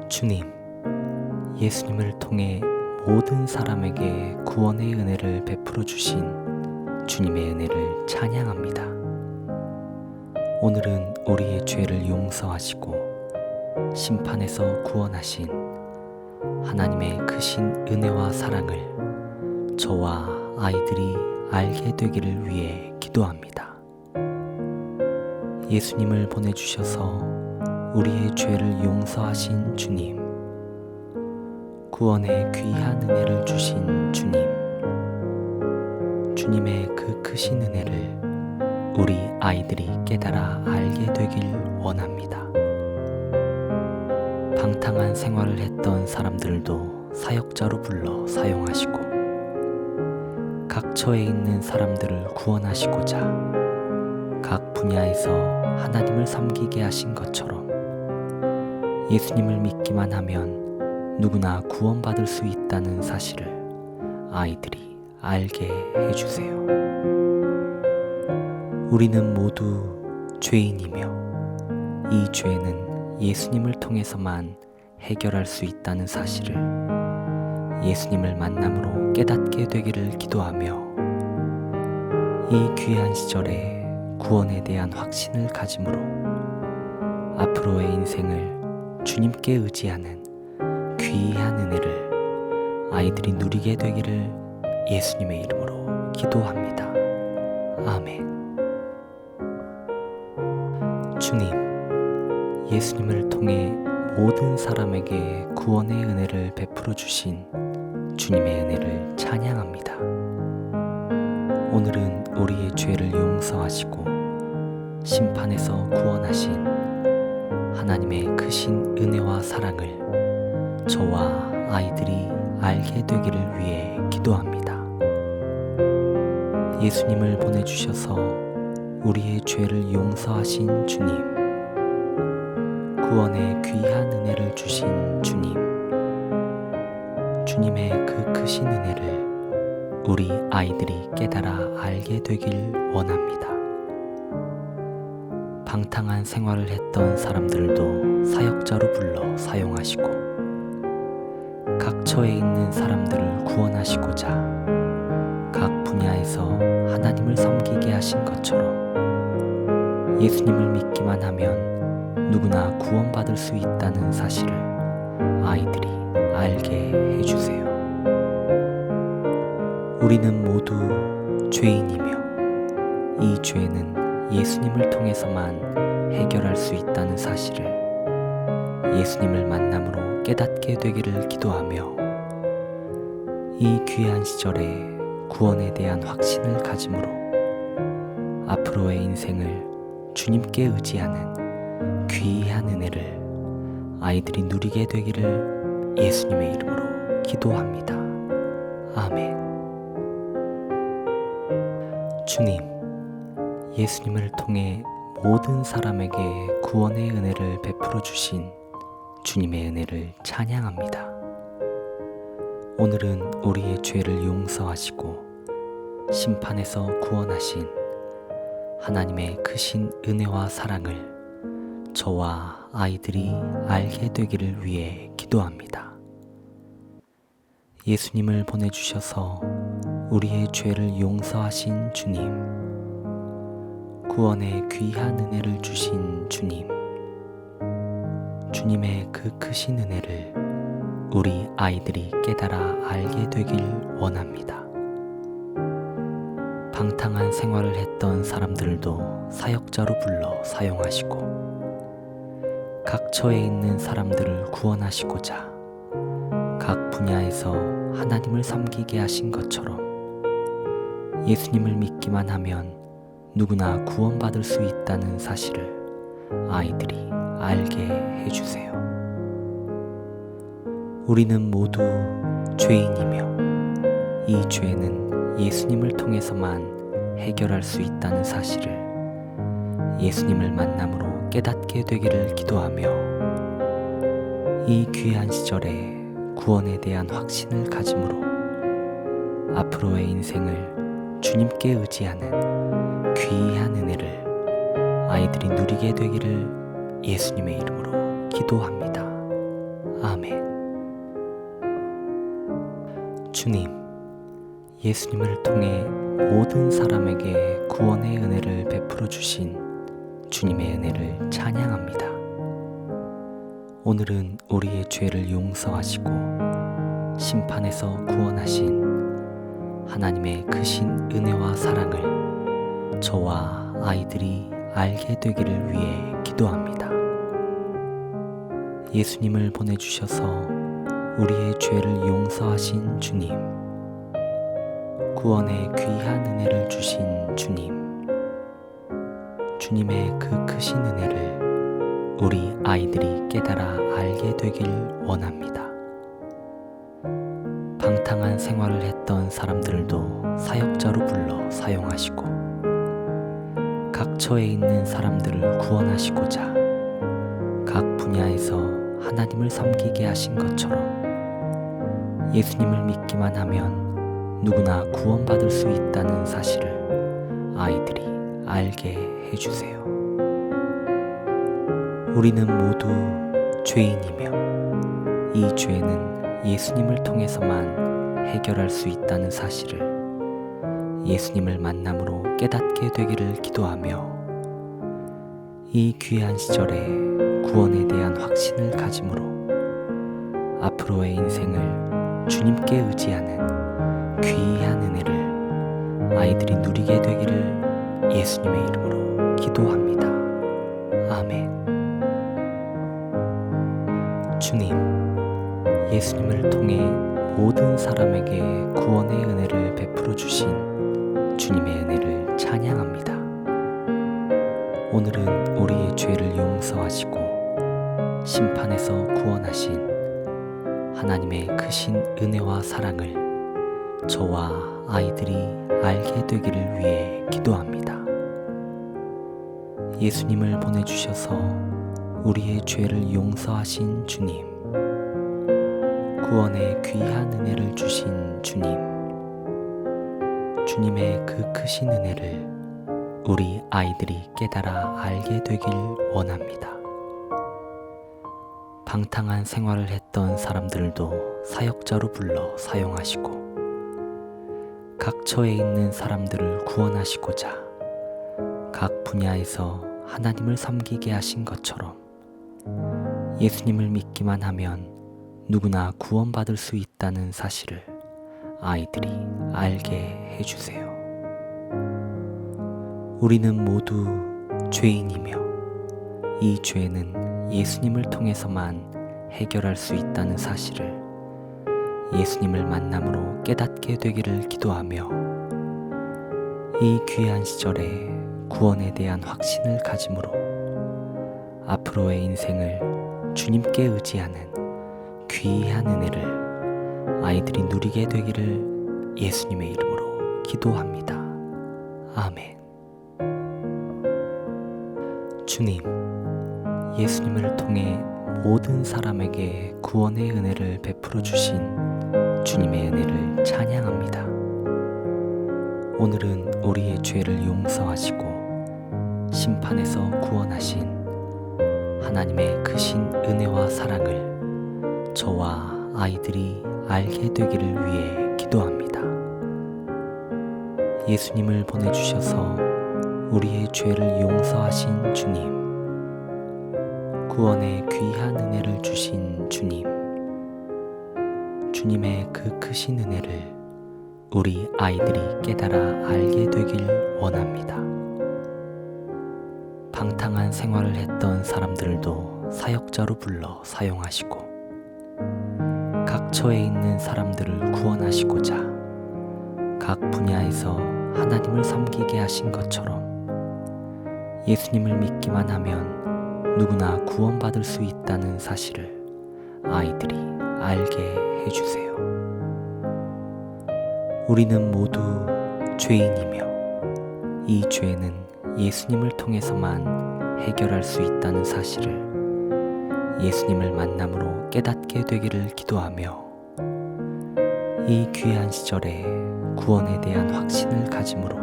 주님, 예수님을 통해 모든 사람에게 구원의 은혜를 베풀어 주신 주님의 은혜를 찬양합니다. 오늘은 우리의 죄를 용서하시고 심판에서 구원하신 하나님의 크신 은혜와 사랑을 저와 아이들이 알게 되기를 위해 기도합니다. 예수님을 보내주셔서 우리의 죄를 용서하신 주님, 구원의 귀한 은혜를 주신 주님, 주님의 그 크신 은혜를 우리 아이들이 깨달아 알게 되길 원합니다. 방탕한 생활을 했던 사람들도 사역자로 불러 사용하시고 각처에 있는 사람들을 구원하시고자 각 분야에서 하나님을 섬기게 하신 것처럼 예수님을 믿기만 하면 누구나 구원받을 수 있다는 사실을 아이들이 알게 해주세요. 우리는 모두 죄인이며 이 죄는 예수님을 통해서만 해결할 수 있다는 사실을 예수님을 만남으로 깨닫게 되기를 기도하며 이 귀한 시절에 구원에 대한 확신을 가짐으로 앞으로의 인생을 주님께 의지하는 귀한 은혜를 아이들이 누리게 되기를 예수님의 이름으로 기도합니다. 아멘. 주님, 예수님을 통해 모든 사람에게 구원의 은혜를 베풀어 주신 주님의 은혜를 찬양합니다. 오늘은 우리의 죄를 용서하시고 심판에서 구원하신 하나님의 크신 은혜와 사랑을 저와 아이들이 알게 되기를 위해 기도합니다. 예수님을 보내주셔서 우리의 죄를 용서하신 주님, 구원의 귀한 은혜를 주신 주님, 주님의 그 크신 은혜를 우리 아이들이 깨달아 알게 되길 원합니다. 방탕한 생활을 했던 사람들도 사역자로 불러 사용하시고 각처에 있는 사람들을 구원하시고자 각 분야에서 하나님을 섬기게 하신 것처럼 예수님을 믿기만 하면 누구나 구원받을 수 있다는 사실을 아이들이 알게 해주세요. 우리는 모두 죄인이며 이 죄는 예수님을 통해서만 해결할 수 있다는 사실을 예수님을 만남으로 깨닫게 되기를 기도하며 이 귀한 시절에 구원에 대한 확신을 가짐으로 앞으로의 인생을 주님께 의지하는 귀한 은혜를 아이들이 누리게 되기를 예수님의 이름으로 기도합니다. 아멘. 주님, 예수님을 통해 모든 사람에게 구원의 은혜를 베풀어 주신 주님의 은혜를 찬양합니다. 오늘은 우리의 죄를 용서하시고 심판에서 구원하신 하나님의 크신 은혜와 사랑을 저와 아이들이 알게 되기를 위해 기도합니다. 예수님을 보내주셔서 우리의 죄를 용서하신 주님, 구원의 귀한 은혜를 주신 주님, 주님의 그 크신 은혜를 우리 아이들이 깨달아 알게 되길 원합니다. 방탕한 생활을 했던 사람들도 사역자로 불러 사용하시고 각처에 있는 사람들을 구원하시고자 각 분야에서 하나님을 섬기게 하신 것처럼 예수님을 믿기만 하면 누구나 구원받을 수 있다는 사실을 아이들이 알게 해주세요. 우리는 모두 죄인이며 이 죄는 예수님을 통해서만 해결할 수 있다는 사실을 예수님을 만남으로 깨닫게 되기를 기도하며 이 귀한 시절에 구원에 대한 확신을 가짐으로 앞으로의 인생을 주님께 의지하는 귀한 은혜를 아이들이 누리게 되기를 예수님의 이름으로 기도합니다. 아멘. 주님, 예수님을 통해 모든 사람에게 구원의 은혜를 베풀어 주신 주님의 은혜를 찬양합니다. 오늘은 우리의 죄를 용서하시고 심판에서 구원하신 하나님의 크신 은혜와 사랑을 저와 아이들이 알게 되기를 위해 기도합니다. 예수님을 보내주셔서 우리의 죄를 용서하신 주님, 구원의 귀한 은혜를 주신 주님, 주님의 그 크신 은혜를 우리 아이들이 깨달아 알게 되길 원합니다. 방탕한 생활을 했던 사람들도 사역자로 불러 사용하시고 각처에 있는 사람들을 구원하시고자 각 분야에서 하나님을 섬기게 하신 것처럼 예수님을 믿기만 하면 누구나 구원받을 수 있다는 사실을 아이들이 알게 해주세요. 우리는 모두 죄인이며 이 죄는 예수님을 통해서만 해결할 수 있다는 사실을 예수님을 만남으로 깨닫게 되기를 기도하며 이 귀한 시절에 구원에 대한 확신을 가짐으로 앞으로의 인생을 주님께 의지하는 귀한 은혜를 아이들이 누리게 되기를 예수님의 이름으로 기도합니다. 아멘. 주님, 예수님을 통해 모든 사람에게 구원의 은혜를 베풀어 주신 주님의 은혜를 찬양합니다. 오늘은 우리의 죄를 용서하시고 심판에서 구원하신 하나님의 크신 은혜와 사랑을 저와 아이들이 알게 되기를 위해 기도합니다. 예수님을 보내주셔서 우리의 죄를 용서하신 주님, 구원의 귀한 은혜를 주신 주님, 주님의 그 크신 은혜를 우리 아이들이 깨달아 알게 되길 원합니다. 방탕한 생활을 했던 사람들도 사역자로 불러 사용하시고 각처에 있는 사람들을 구원하시고자 각 분야에서 하나님을 섬기게 하신 것처럼 예수님을 믿기만 하면 누구나 구원받을 수 있다는 사실을 아이들이 알게 해주세요. 우리는 모두 죄인이며 이 죄는 예수님을 통해서만 해결할 수 있다는 사실을 예수님을 만남으로 깨닫게 되기를 기도하며 이 귀한 시절에 구원에 대한 확신을 가짐으로 앞으로의 인생을 주님께 의지하는 귀한 은혜를 아이들이 누리게 되기를 예수님의 이름으로 기도합니다. 아멘. 주님, 예수님을 통해 모든 사람에게 구원의 은혜를 베풀어 주신 주님의 은혜를 찬양합니다. 오늘은 우리의 죄를 용서하시고 심판에서 구원하신 하나님의 크신 은혜와 사랑을 저와 아이들이 알게 되기를 위해 기도합니다. 예수님을 보내주셔서 우리의 죄를 용서하신 주님, 구원의 귀한 은혜를 주신 주님, 주님의 그 크신 은혜를 우리 아이들이 깨달아 알게 되길 원합니다. 방탕한 생활을 했던 사람들도 사역자로 불러 사용하시고 각처에 있는 사람들을 구원하시고자 각 분야에서 하나님을 섬기게 하신 것처럼 예수님을 믿기만 하면 누구나 구원받을 수 있다는 사실을 아이들이 알게 해주세요. 우리는 모두 죄인이며 이 죄는 예수님을 통해서만 해결할 수 있다는 사실을 예수님을 만남으로 깨닫게 되기를 기도하며 이 귀한 시절에 구원에 대한 확신을 가짐으로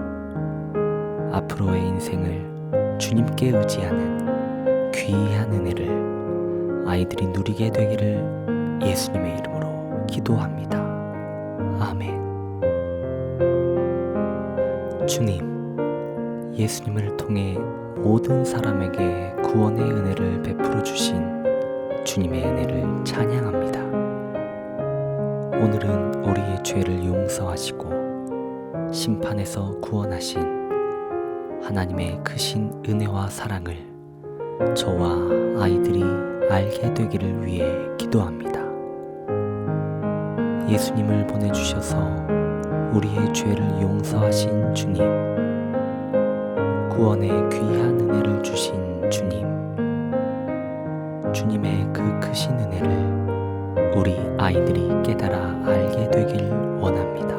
앞으로의 인생을 주님께 의지하는 귀한 은혜를 아이들이 누리게 되기를 예수님의 이름으로 기도합니다. 아멘. 주님, 예수님을 통해 모든 사람에게 구원의 은혜를 베풀어 주신 주님의 은혜를 찬양합니다. 오늘은 우리의 죄를 용서하시고 심판에서 구원하신 하나님의 크신 은혜와 사랑을 저와 아이들이 알게 되기를 위해 기도합니다. 예수님을 보내주셔서 우리의 죄를 용서하신 주님, 구원의 귀한 은혜를 주신 주님, 주님의 그 크신 은혜를 우리 아이들이 깨달아 알게 되길 원합니다.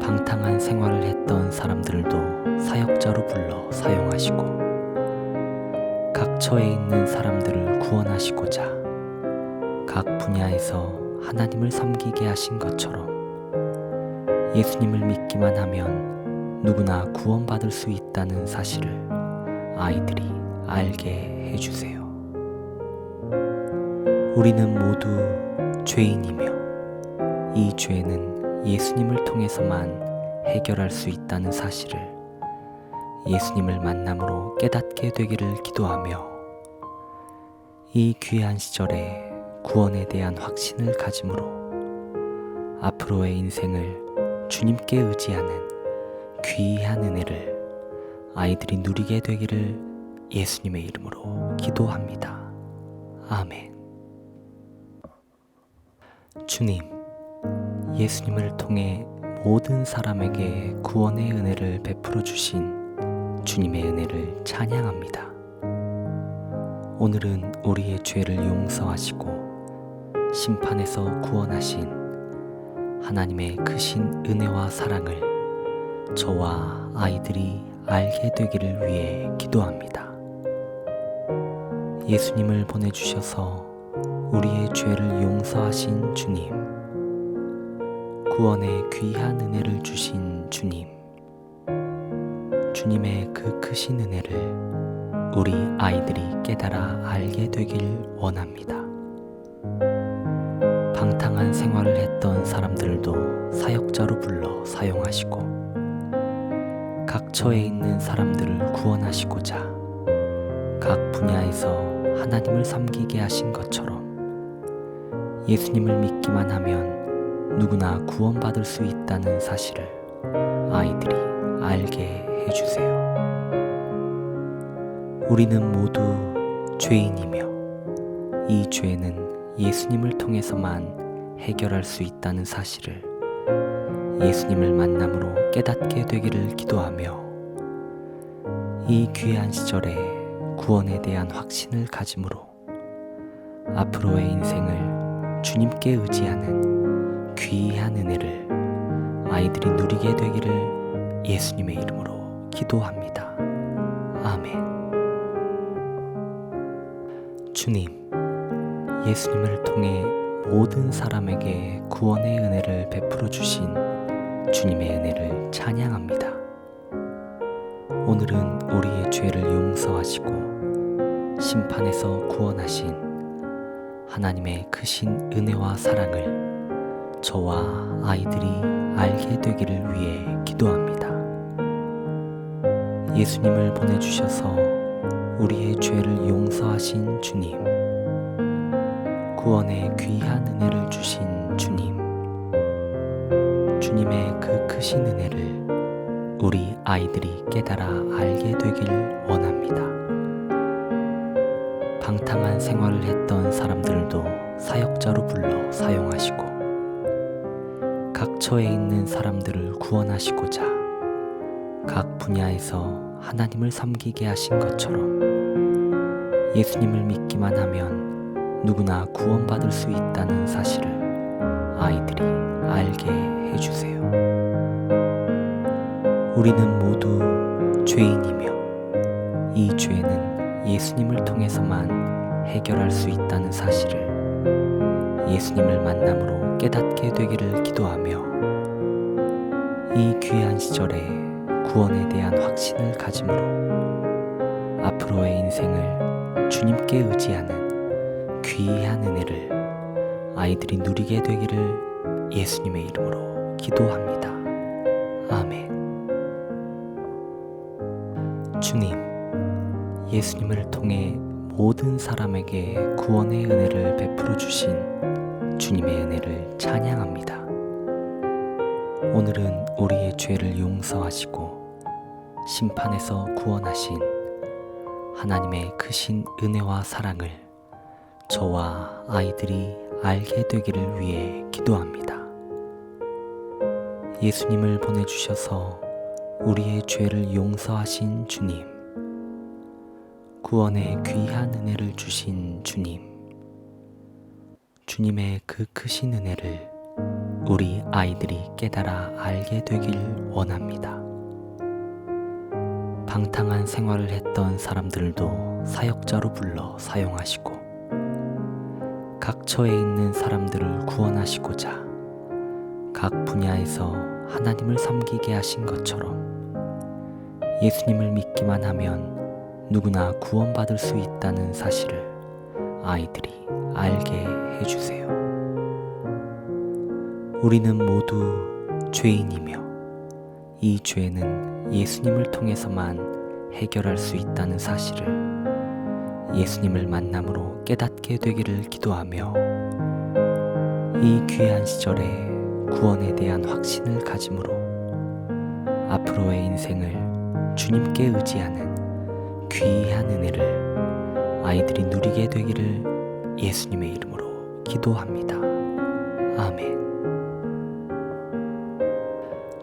방탕한 생활을 했던 사람들도 사역자로 불러 사용하시고 각처에 있는 사람들을 구원하시고자 각 분야에서 하나님을 섬기게 하신 것처럼 예수님을 믿기만 하면 누구나 구원받을 수 있다는 사실을 아이들이 알게 해주세요. 우리는 모두 죄인이며 이 죄는 예수님을 통해서만 해결할 수 있다는 사실을 예수님을 만남으로 깨닫게 되기를 기도하며 이 귀한 시절에 구원에 대한 확신을 가짐으로 앞으로의 인생을 주님께 의지하는 귀한 은혜를 아이들이 누리게 되기를 예수님의 이름으로 기도합니다. 아멘. 주님, 예수님을 통해 모든 사람에게 구원의 은혜를 베풀어 주신 주님의 은혜를 찬양합니다. 오늘은 우리의 죄를 용서하시고 심판에서 구원하신 하나님의 크신 은혜와 사랑을 저와 아이들이 알게 되기를 위해 기도합니다. 예수님을 보내주셔서 우리의 죄를 용서하신 주님, 구원의 귀한 은혜를 주신 주님, 주님의 그 크신 은혜를 우리 아이들이 깨달아 알게 되길 원합니다. 방탕한 생활을 했던 사람들도 사역자로 불러 사용하시고 각처에 있는 사람들을 구원하시고자 각 분야에서 하나님을 섬기게 하신 것처럼 예수님을 믿기만 하면 누구나 구원받을 수 있다는 사실을 아이들이 알게 해주세요. 우리는 모두 죄인이며 이 죄는 예수님을 통해서만 해결할 수 있다는 사실을 예수님을 만남으로 깨닫게 되기를 기도하며 이 귀한 시절에 구원에 대한 확신을 가짐으로 앞으로의 인생을 주님께 의지하는 귀한 은혜를 아이들이 누리게 되기를 예수님의 이름으로 기도합니다. 아멘. 주님, 예수님을 통해 모든 사람에게 구원의 은혜를 베풀어 주신 주님의 은혜를 찬양합니다. 오늘은 우리의 죄를 용서하시고 심판에서 구원하신 하나님의 크신 은혜와 사랑을 저와 아이들이 알게 되기를 위해 기도합니다. 예수님을 보내주셔서 우리의 죄를 용서하신 주님, 구원의 귀한 은혜를 주신 주님, 주님의 그 크신 은혜를 우리 아이들이 깨달아 알게 되길 원합니다. 방탕한 생활을 했던 사람들도 사역자로 불러 사용하시고 각처에 있는 사람들을 구원하시고자 각 분야에서 하나님을 섬기게 하신 것처럼 예수님을 믿기만 하면 누구나 구원받을 수 있다는 사실을 아이들이 알게 해주세요. 우리는 모두 죄인이며 이 죄는 예수님을 통해서만 해결할 수 있다는 사실을 예수님을 만남으로 깨닫게 되기를 기도하며 이 귀한 시절에 구원에 대한 확신을 가짐으로 앞으로의 인생을 주님께 의지하는 귀한 은혜를 아이들이 누리게 되기를 예수님의 이름으로 기도합니다. 아멘. 주님, 예수님을 통해 모든 사람에게 구원의 은혜를 베풀어 주신 주님의 은혜를 찬양합니다. 오늘은 우리의 죄를 용서하시고 심판에서 구원하신 하나님의 크신 은혜와 사랑을 저와 아이들이 알게 되기를 위해 기도합니다. 예수님을 보내주셔서 우리의 죄를 용서하신 주님, 구원의 귀한 은혜를 주신 주님, 주님의 그 크신 은혜를 우리 아이들이 깨달아 알게 되길 원합니다. 방탕한 생활을 했던 사람들도 사역자로 불러 사용하시고 각 처에 있는 사람들을 구원하시고자 각 분야에서 하나님을 섬기게 하신 것처럼 예수님을 믿기만 하면 누구나 구원받을 수 있다는 사실을 아이들이 알게 해주세요. 우리는 모두 죄인이며 이 죄는 예수님을 통해서만 해결할 수 있다는 사실을 예수님을 만남으로 깨닫게 되기를 기도하며 이 귀한 시절에 구원에 대한 확신을 가짐으로 앞으로의 인생을 주님께 의지하는 귀한 은혜를 아이들이 누리게 되기를 예수님의 이름으로 기도합니다. 아멘.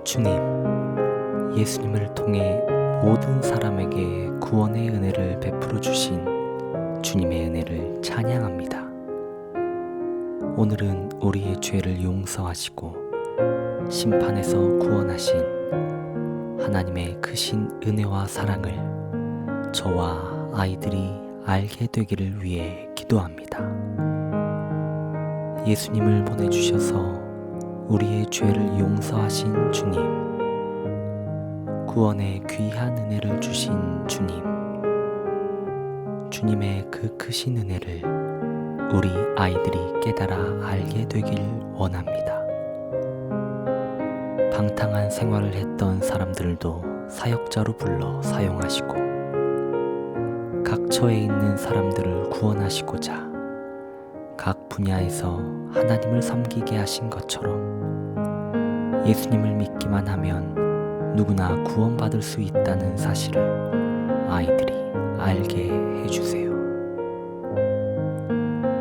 주님, 예수님을 통해 모든 사람에게 구원의 은혜를 베풀어 주신 주님의 은혜를 찬양합니다. 오늘은 우리의 죄를 용서하시고 심판에서 구원하신 하나님의 크신 은혜와 사랑을 저와 아이들이 알게 되기를 위해 기도합니다. 예수님을 보내주셔서 우리의 죄를 용서하신 주님, 구원의 귀한 은혜를 주신 주님, 주님의 그 크신 은혜를 우리 아이들이 깨달아 알게 되길 원합니다. 방탕한 생활을 했던 사람들도 사역자로 불러 사용하시고 각 처에 있는 사람들을 구원하시고자 각 분야에서 하나님을 섬기게 하신 것처럼 예수님을 믿기만 하면 누구나 구원받을 수 있다는 사실을 아이들이 알게 해주세요.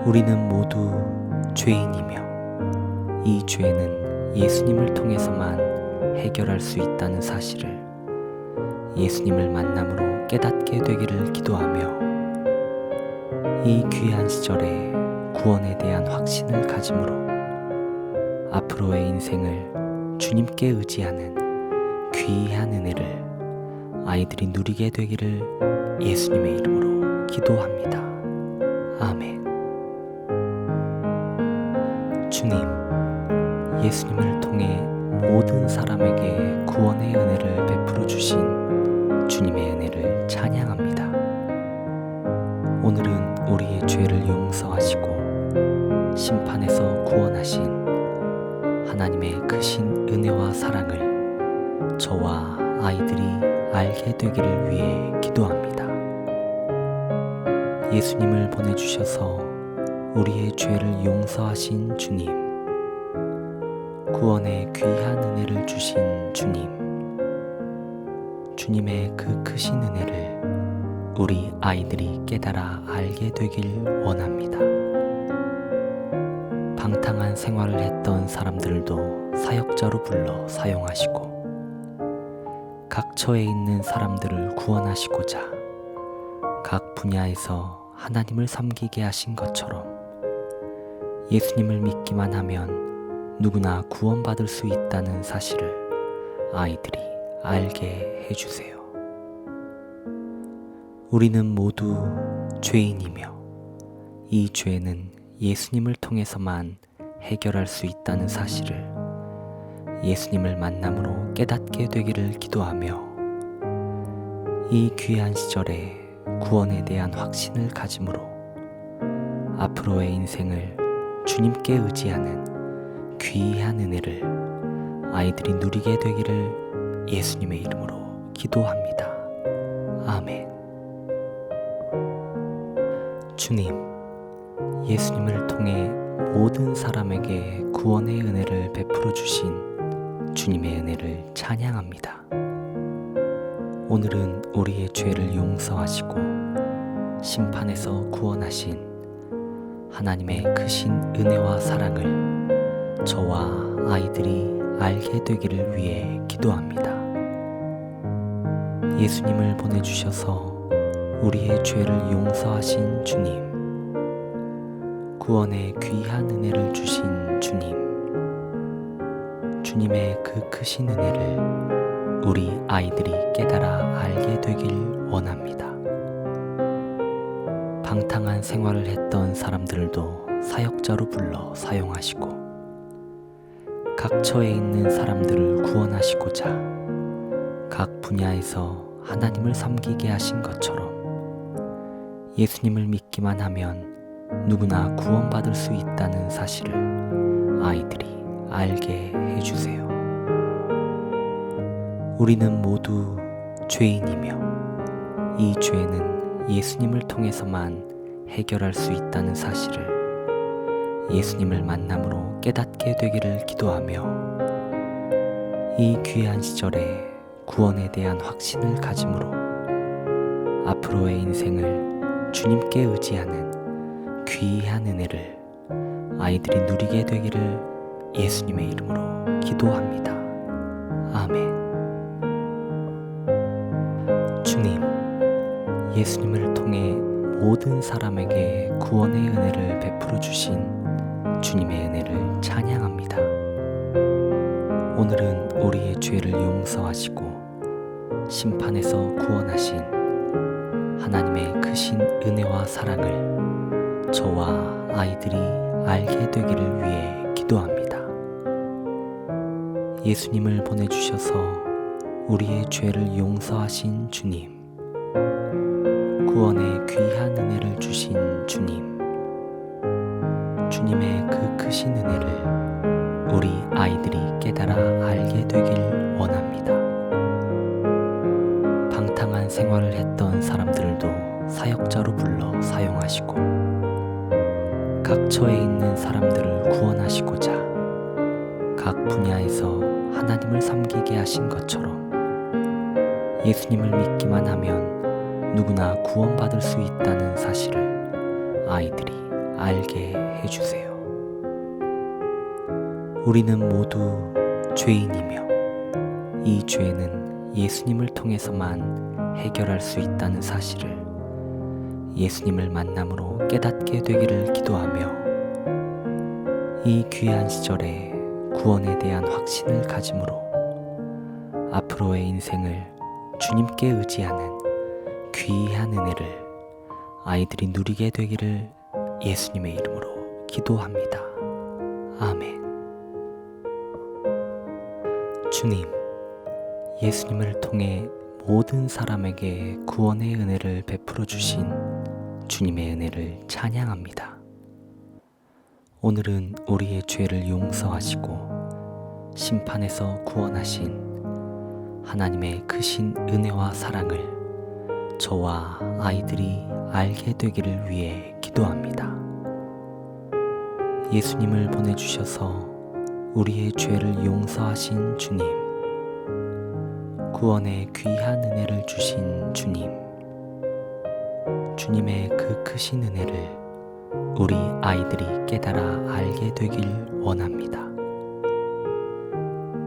우리는 모두 죄인이며 이 죄는 예수님을 통해서만 해결할 수 있다는 사실을 예수님을 만남으로 깨닫게 되기를 기도하며 이 귀한 시절에 구원에 대한 확신을 가짐으로 앞으로의 인생을 주님께 의지하는 귀한 은혜를 아이들이 누리게 되기를 예수님의 이름으로 기도합니다. 아멘. 주님, 예수님을 통해 모든 사람에게 구원의 은혜를 베풀어 주신 주님의 은혜를 찬양합니다. 오늘은 우리의 죄를 용서하시고 심판에서 구원하신 하나님의 크신 은혜와 사랑을 저와 아이들이 알게 되기를 위해 기도합니다. 예수님을 보내주셔서 우리의 죄를 용서하신 주님, 구원의 귀한 은혜를 주신 주님, 주님의 그 크신 은혜를 우리 아이들이 깨달아 알게 되길 원합니다. 방탕한 생활을 했던 사람들도 사역자로 불러 사용하시고 각 처에 있는 사람들을 구원하시고자 각 분야에서 하나님을 섬기게 하신 것처럼 예수님을 믿기만 하면 누구나 구원받을 수 있다는 사실을 아이들이 알게 해주세요. 우리는 모두 죄인이며 이 죄는 예수님을 통해서만 해결할 수 있다는 사실을 예수님을 만남으로 깨닫게 되기를 기도하며 이 귀한 시절에 구원에 대한 확신을 가짐으로 앞으로의 인생을 주님께 의지하는 귀한 은혜를 아이들이 누리게 되기를 예수님의 이름으로 기도합니다. 아멘. 주님, 예수님을 통해 모든 사람에게 구원의 은혜를 베풀어 주신 주님의 은혜를 찬양합니다. 오늘은 우리의 죄를 용서하시고 심판에서 구원하신 하나님의 크신 은혜와 사랑을 저와 아이들이 알게 되기를 위해 기도합니다. 예수님을 보내주셔서 우리의 죄를 용서하신 주님, 구원의 귀한 은혜를 주신 주님, 주님의 그 크신 은혜를 우리 아이들이 깨달아 알게 되길 원합니다. 방탕한 생활을 했던 사람들도 사역자로 불러 사용하시고 각 처에 있는 사람들을 구원하시고자 각 분야에서 하나님을 섬기게 하신 것처럼 예수님을 믿기만 하면 누구나 구원받을 수 있다는 사실을 아이들이 알게 해주세요. 우리는 모두 죄인이며 이 죄는 예수님을 통해서만 해결할 수 있다는 사실을 예수님을 만남으로 깨닫게 되기를 기도하며 이 귀한 시절에 구원에 대한 확신을 가짐으로 앞으로의 인생을 주님께 의지하는 귀한 은혜를 아이들이 누리게 되기를 예수님의 이름으로 기도합니다. 아멘. 주님, 예수님을 통해 모든 사람에게 구원의 은혜를 베풀어 주신 주님의 은혜를 찬양합니다. 오늘은 우리의 죄를 용서하시고 심판에서 구원하신 하나님의 크신 은혜와 사랑을 저와 아이들이 알게 되기를 위해 기도합니다. 예수님을 보내주셔서 우리의 죄를 용서하신 주님, 구원의 귀한 은혜를 주신 주님, 주님의 그 크신 은혜를 우리 아이들이 깨달아 알게 되길 원합니다. 방탕한 생활을 했던 사람들도 사역자로 불러 사용하시고 각 처에 있는 사람들을 구원하시고자 각 분야에서 하나님을 섬기게 하신 것처럼 예수님을 믿기만 하면 누구나 구원받을 수 있다는 사실을 아이들이 알게 해주세요. 우리는 모두 죄인이며 이 죄는 예수님을 통해서만 해결할 수 있다는 사실을 예수님을 만남으로 깨닫게 되기를 기도하며 이 귀한 시절에 구원에 대한 확신을 가짐으로 앞으로의 인생을 주님께 의지하는 귀한 은혜를 아이들이 누리게 되기를 예수님의 이름으로 기도합니다. 아멘. 주님, 예수님을 통해 모든 사람에게 구원의 은혜를 베풀어 주신 주님의 은혜를 찬양합니다. 오늘은 우리의 죄를 용서하시고 심판에서 구원하신 하나님의 크신 은혜와 사랑을 저와 아이들이 알게 되기를 위해 기도합니다. 예수님을 보내주셔서 우리의 죄를 용서하신 주님, 구원의 귀한 은혜를 주신 주님, 주님의 그 크신 은혜를 우리 아이들이 깨달아 알게 되길 원합니다.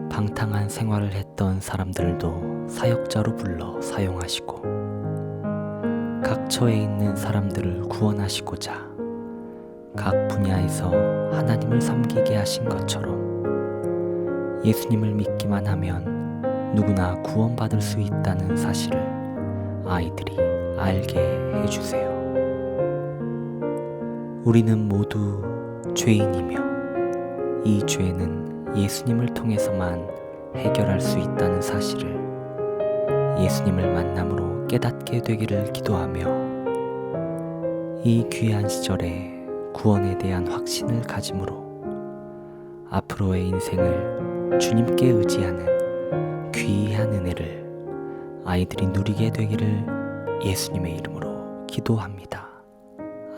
방탕한 생활을 했던 사람들도 사역자로 불러 사용하시고 각 처에 있는 사람들을 구원하시고자 각 분야에서 하나님을 섬기게 하신 것처럼 예수님을 믿기만 하면 누구나 구원받을 수 있다는 사실을 아이들이 알게 해주세요. 우리는 모두 죄인이며 이 죄는 예수님을 통해서만 해결할 수 있다는 사실을 예수님을 만남으로 깨닫게 되기를 기도하며 이 귀한 시절에 구원에 대한 확신을 가짐으로 앞으로의 인생을 주님께 의지하는 귀한 은혜를 아이들이 누리게 되기를 예수님의 이름으로 기도합니다.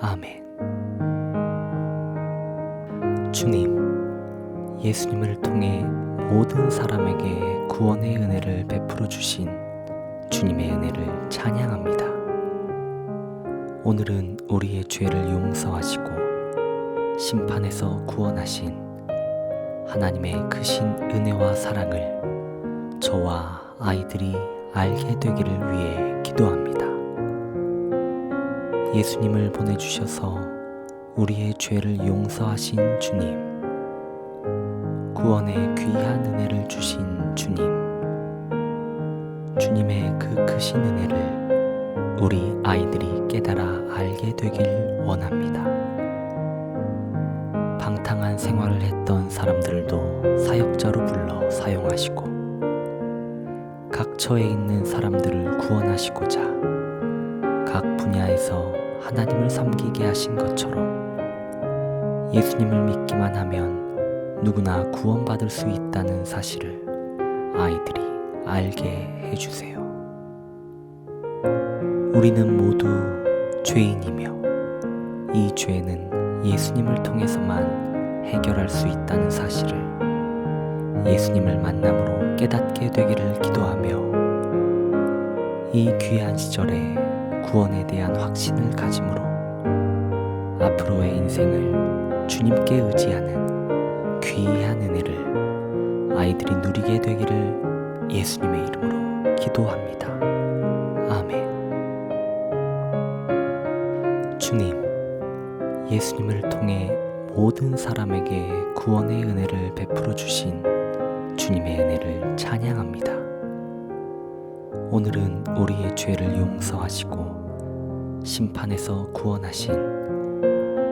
아멘. 주님, 예수님을 통해 모든 사람에게 구원의 은혜를 베풀어 주신 주님의 은혜를 찬양합니다. 오늘은 우리의 죄를 용서하시고 심판에서 구원하신 하나님의 크신 은혜와 사랑을 저와 아이들이 알게 되기를 위해 기도합니다. 예수님을 보내주셔서 우리의 죄를 용서하신 주님, 구원의 귀한 은혜를 주신 주님, 주님의 그 크신 은혜를 우리 아이들이 깨달아 알게 되길 원합니다. 방탕한 생활을 했던 사람들도 사역자로 불러 사용하시고 각 처에 있는 사람들을 구원하시고자 각 분야에서 하나님을 섬기게 하신 것처럼 예수님을 믿기만 하면 누구나 구원받을 수 있다는 사실을 아이들이 알게 해주세요. 우리는 모두 죄인이며 이 죄는 예수님을 통해서만 해결할 수 있다는 사실을 예수님을 만남으로 깨닫게 되기를 기도하며 이 귀한 시절에 구원에 대한 확신을 가짐으로 앞으로의 인생을 주님께 의지하는 귀한 은혜를 아이들이 누리게 되기를 예수님의 이름으로 기도합니다. 아멘. 주님, 예수님을 통해 모든 사람에게 구원의 은혜를 베풀어 주신 주님의 은혜를 찬양합니다. 오늘은 우리의 죄를 용서하시고 심판에서 구원하신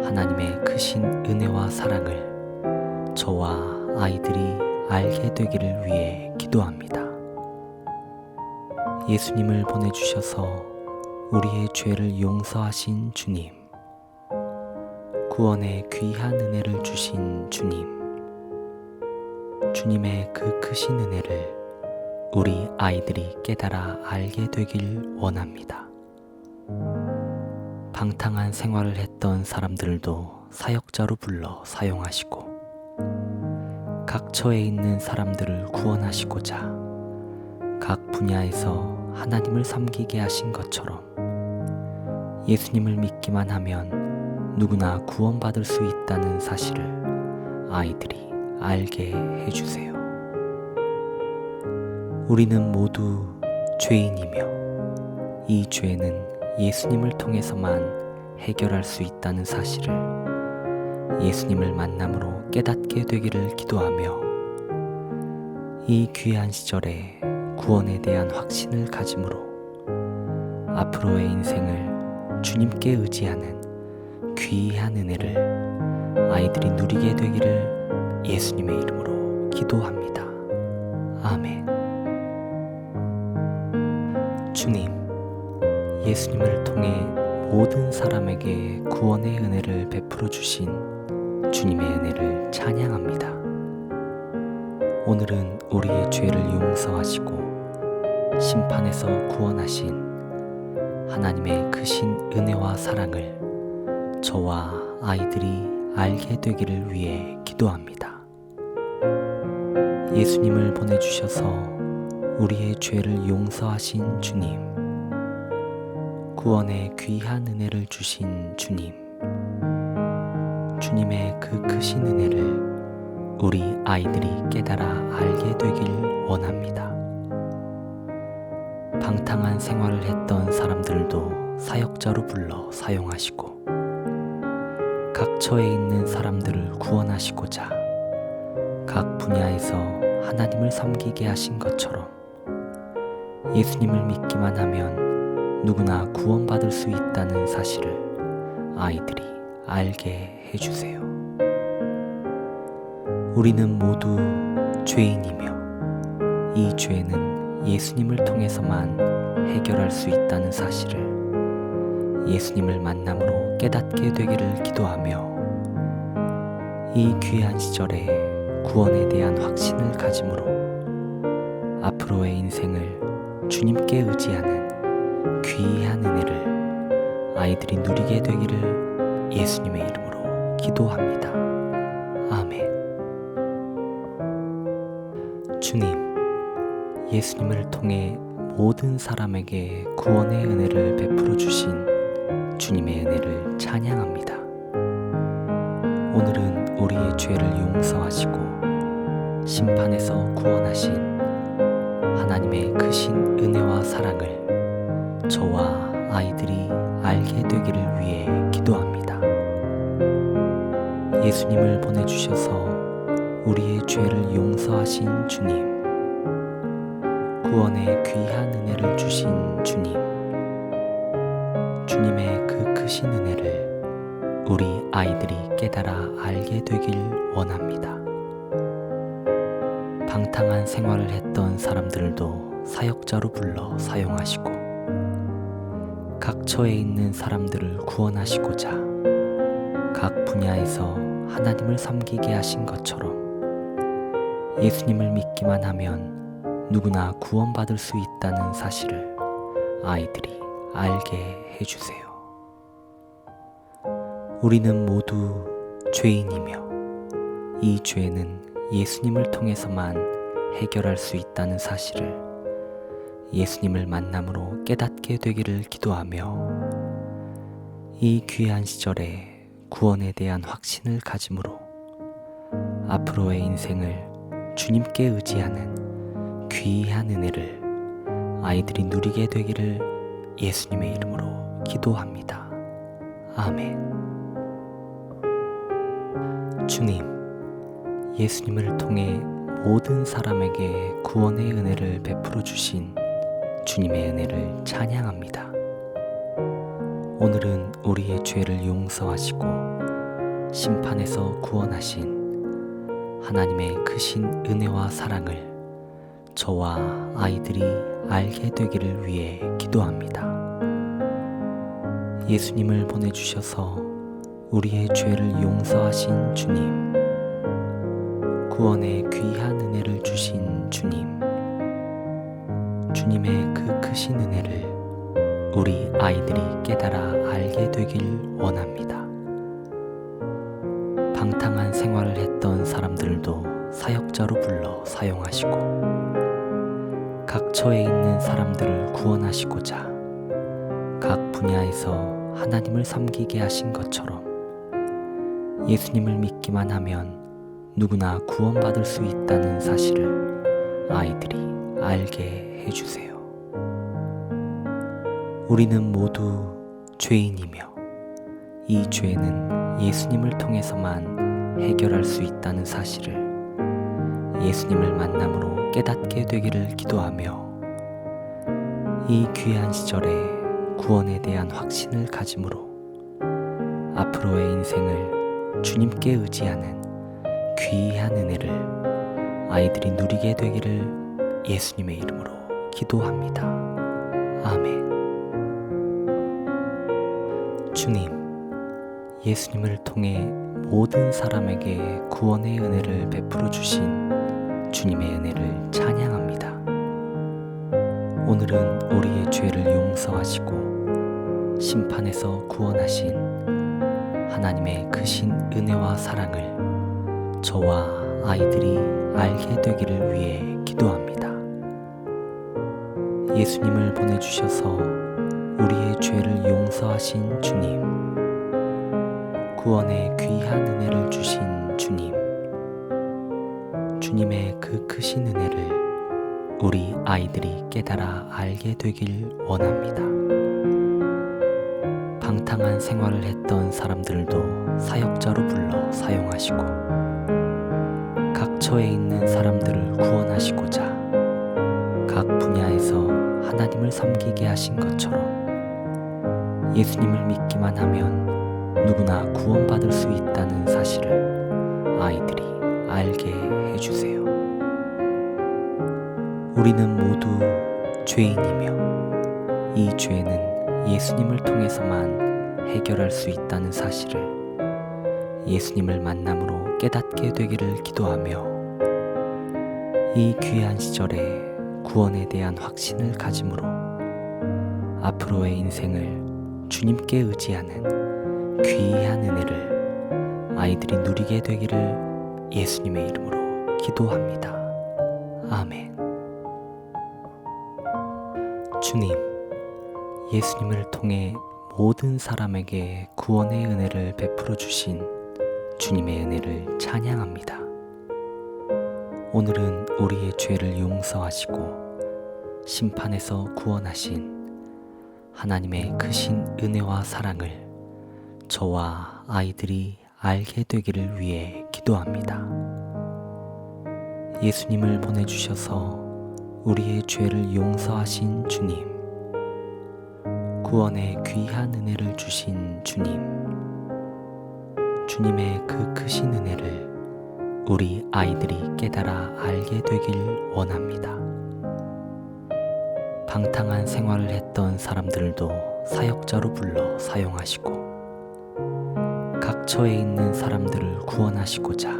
하나님의 크신 은혜와 사랑을 저와 아이들이 알게 되기를 위해 기도합니다. 예수님을 보내주셔서 우리의 죄를 용서하신 주님, 구원의 귀한 은혜를 주신 주님, 주님의 그 크신 은혜를 우리 아이들이 깨달아 알게 되길 원합니다. 방탕한 생활을 했던 사람들도 사역자로 불러 사용하시고 각 처에 있는 사람들을 구원하시고자 각 분야에서 하나님을 섬기게 하신 것처럼 예수님을 믿기만 하면 누구나 구원받을 수 있다는 사실을 아이들이 알게 해주세요. 우리는 모두 죄인이며 이 죄는 예수님을 통해서만 해결할 수 있다는 사실을 예수님을 만남으로 깨닫게 되기를 기도하며 이 귀한 시절에 구원에 대한 확신을 가짐으로 앞으로의 인생을 주님께 의지하는 귀한 은혜를 아이들이 누리게 되기를 예수님의 이름으로 기도합니다. 아멘. 주님, 예수님을 통해 모든 사람에게 구원의 은혜를 베풀어 주신 주님의 은혜를 찬양합니다. 오늘은 우리의 죄를 용서하시고 심판에서 구원하신 하나님의 크신 은혜와 사랑을 저와 아이들이 알게 되기를 위해 기도합니다. 예수님을 보내주셔서 우리의 죄를 용서하신 주님, 구원의 귀한 은혜를 주신 주님, 주님의 그 크신 은혜를 우리 아이들이 깨달아 알게 되길 원합니다. 방탕한 생활을 했던 사람들도 사역자로 불러 사용하시고 각 처에 있는 사람들을 구원하시고자 각 분야에서 하나님을 섬기게 하신 것처럼 예수님을 믿기만 하면 누구나 구원받을 수 있다는 사실을 아이들이 알게 해주세요. 우리는 모두 죄인이며 이 죄는 예수님을 통해서만 해결할 수 있다는 사실을 예수님을 만남으로 깨닫게 되기를 기도하며 이 귀한 시절에 구원에 대한 확신을 가짐으로 앞으로의 인생을 주님께 의지하는 귀한 은혜를 아이들이 누리게 되기를 예수님의 이름으로 기도합니다. 아멘. 주님, 예수님을 통해 모든 사람에게 구원의 은혜를 베풀어 주신 주님의 은혜를 찬양합니다. 오늘은 우리의 죄를 용서하시고 심판에서 구원하신 하나님의 크신 은혜와 사랑을 저와 아이들이 알게 되기를 위해 기도합니다. 예수님을 보내주셔서 우리의 죄를 용서하신 주님, 구원의 귀한 은혜를 주신 주님, 주님의 그 크신 은혜를 우리 아이들이 깨달아 알게 되길 원합니다. 방탕한 생활을 했던 사람들도 사역자로 불러 사용하시고 각 처에 있는 사람들을 구원하시고자 각 분야에서 하나님을 섬기게 하신 것처럼 예수님을 믿기만 하면 누구나 구원받을 수 있다는 사실을 아이들이 알게 해주세요. 우리는 모두 죄인이며 이 죄는 예수님을 통해서만 해결할 수 있다는 사실을 예수님을 만남으로 깨닫게 되기를 기도하며 이 귀한 시절에 구원에 대한 확신을 가짐으로 앞으로의 인생을 주님께 의지하는 귀한 은혜를 아이들이 누리게 되기를 예수님의 이름으로 기도합니다. 아멘. 주님, 예수님을 통해 모든 사람에게 구원의 은혜를 베풀어 주신 주님의 은혜를 찬양합니다. 오늘은 우리의 죄를 용서하시고 심판에서 구원하신 하나님의 크신 은혜와 사랑을 저와 아이들이 알게 되기를 위해 기도합니다. 예수님을 보내주셔서 우리의 죄를 용서하신 주님, 구원의 귀한 은혜를 주신 주님, 주님의 그 크신 은혜를 우리 아이들이 깨달아 알게 되길 원합니다. 방탕한 생활을 했던 사람들도 사역자로 불러 사용하시고 각 처에 있는 사람들을 구원하시고자 각 분야에서 하나님을 섬기게 하신 것처럼 예수님을 믿기만 하면 누구나 구원받을 수 있다는 사실을 아이들이 알게 해주세요. 우리는 모두 죄인이며 이 죄는 예수님을 통해서만 해결할 수 있다는 사실을 예수님을 만남으로 깨닫게 되기를 기도하며 이 귀한 시절에 구원에 대한 확신을 가짐으로 앞으로의 인생을 주님께 의지하는 귀한 은혜를 아이들이 누리게 되기를 예수님의 이름으로 기도합니다. 아멘. 주님, 예수님을 통해 모든 사람에게 구원의 은혜를 베풀어 주신 주님의 은혜를 찬양합니다. 오늘은 우리의 죄를 용서하시고 심판에서 구원하신 하나님의 크신 은혜와 사랑을 저와 아이들이 알게 되기를 위해 기도합니다. 예수님을 보내주셔서 우리의 죄를 용서하신 주님, 구원의 귀한 은혜를 주신 주님, 주님의 그 크신 은혜를 우리 아이들이 깨달아 알게 되길 원합니다. 방탕한 생활을 했던 사람들도 사역자로 불러 사용하시고 각 처에 있는 사람들을 구원하시고자 각 분야에서 하나님을 섬기게 하신 것처럼 예수님을 믿기만 하면 누구나 구원받을 수 있다는 사실을 아이들이 알게 해주세요. 우리는 모두 죄인이며 이 죄는 예수님을 통해서만 해결할 수 있다는 사실을 예수님을 만남으로 깨닫게 되기를 기도하며 이 귀한 시절에 구원에 대한 확신을 가짐으로 앞으로의 인생을 주님께 의지하는 귀한 은혜를 아이들이 누리게 되기를 예수님의 이름으로 기도합니다. 아멘. 주님, 예수님을 통해 모든 사람에게 구원의 은혜를 베풀어 주신 주님의 은혜를 찬양합니다. 오늘은 우리의 죄를 용서하시고 심판에서 구원하신 하나님의 크신 은혜와 사랑을 저와 아이들이 알게 되기를 위해 기도합니다. 예수님을 보내주셔서 우리의 죄를 용서하신 주님, 구원의 귀한 은혜를 주신 주님, 주님의 그 크신 은혜를 우리 아이들이 깨달아 알게 되길 원합니다. 방탕한 생활을 했던 사람들도 사역자로 불러 사용하시고 각 처에 있는 사람들을 구원하시고자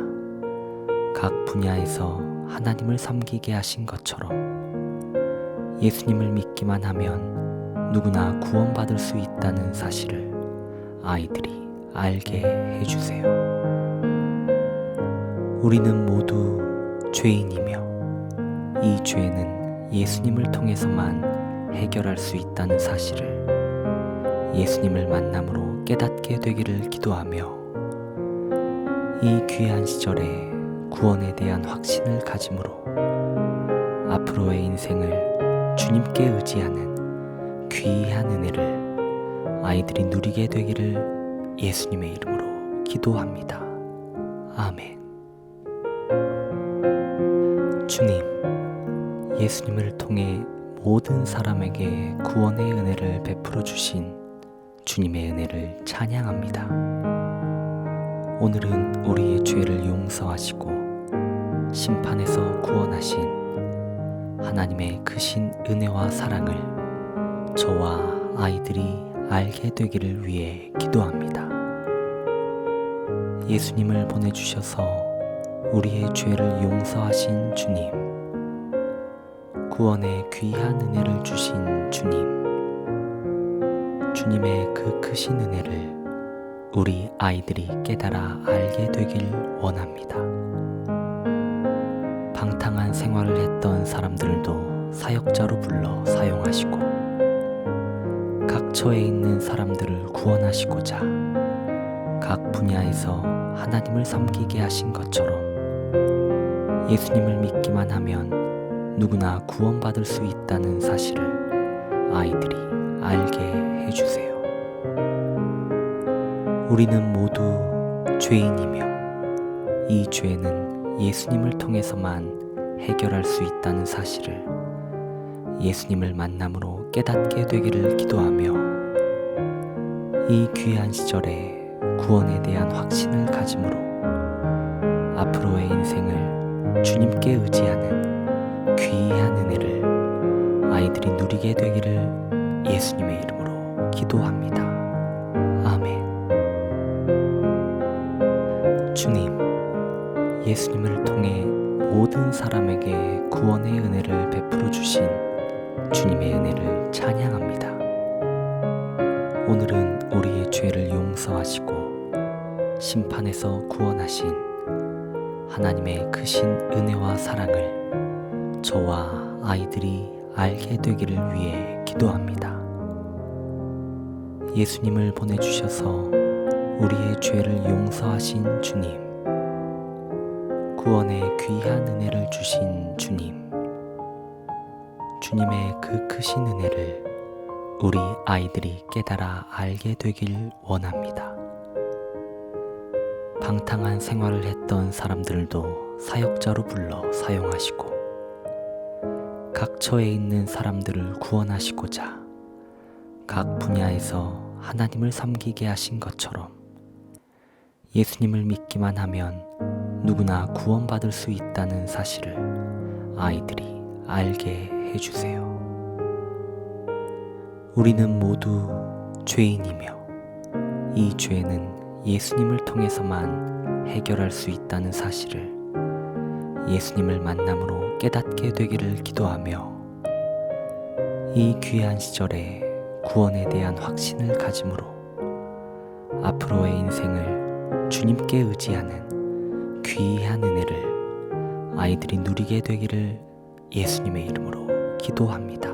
각 분야에서 하나님을 섬기게 하신 것처럼 예수님을 믿기만 하면 누구나 구원받을 수 있다는 사실을 아이들이 알게 해주세요. 우리는 모두 죄인이며 이 죄는 예수님을 통해서만 해결할 수 있다는 사실을 예수님을 만남으로 깨닫게 되기를 기도하며 이 귀한 시절에 구원에 대한 확신을 가짐으로 앞으로의 인생을 주님께 의지하는 귀한 은혜를 아이들이 누리게 되기를 예수님의 이름으로 기도합니다. 아멘. 주님, 예수님을 통해 모든 사람에게 구원의 은혜를 베풀어 주신 주님의 은혜를 찬양합니다. 오늘은 우리의 죄를 용서하시고 심판에서 구원하신 하나님의 크신 은혜와 사랑을 저와 아이들이 알게 되기를 위해 기도합니다. 예수님을 보내주셔서 우리의 죄를 용서하신 주님, 구원의 귀한 은혜를 주신 주님, 주님의 그 크신 은혜를 우리 아이들이 깨달아 알게 되길 원합니다. 방탕한 생활을 했던 사람들도 사역자로 불러 사용하시고 각 처에 있는 사람들을 구원하시고자 각 분야에서 하나님을 섬기게 하신 것처럼 예수님을 믿기만 하면 누구나 구원받을 수 있다는 사실을 아이들이 알게 해주세요. 우리는 모두 죄인이며 이 죄는 예수님을 통해서만 해결할 수 있다는 사실을 예수님을 만남으로 깨닫게 되기를 기도하며 이 귀한 시절에 구원에 대한 확신을 가짐으로 앞으로의 인생을 주님께 의지하는 귀한 은혜를 아이들이 누리게 되기를 예수님의 이름으로 기도합니다. 아멘. 주님, 예수님을 통해 모든 사람에게 구원의 은혜를 베풀어 주신 주님의 은혜를 찬양합니다. 오늘은 우리의 죄를 용서하시고 심판에서 구원하신 하나님의 크신 은혜와 사랑을 저와 아이들이 알게 되기를 위해 기도합니다. 예수님을 보내주셔서 우리의 죄를 용서하신 주님, 구원의 귀한 은혜를 주신 주님, 주님의 그 크신 은혜를 우리 아이들이 깨달아 알게 되길 원합니다. 방탕한 생활을 했던 사람들도 사역자로 불러 사용하시고 각 처에 있는 사람들을 구원하시고자 각 분야에서 하나님을 섬기게 하신 것처럼 예수님을 믿기만 하면 누구나 구원받을 수 있다는 사실을 아이들이 알게 해주세요. 우리는 모두 죄인이며 이 죄는 예수님을 통해서만 해결할 수 있다는 사실을 예수님을 만남으로 깨닫게 되기를 기도하며 이 귀한 시절에 구원에 대한 확신을 가짐으로 앞으로의 인생을 주님께 의지하는 귀한 은혜를 아이들이 누리게 되기를 예수님의 이름으로 기도합니다.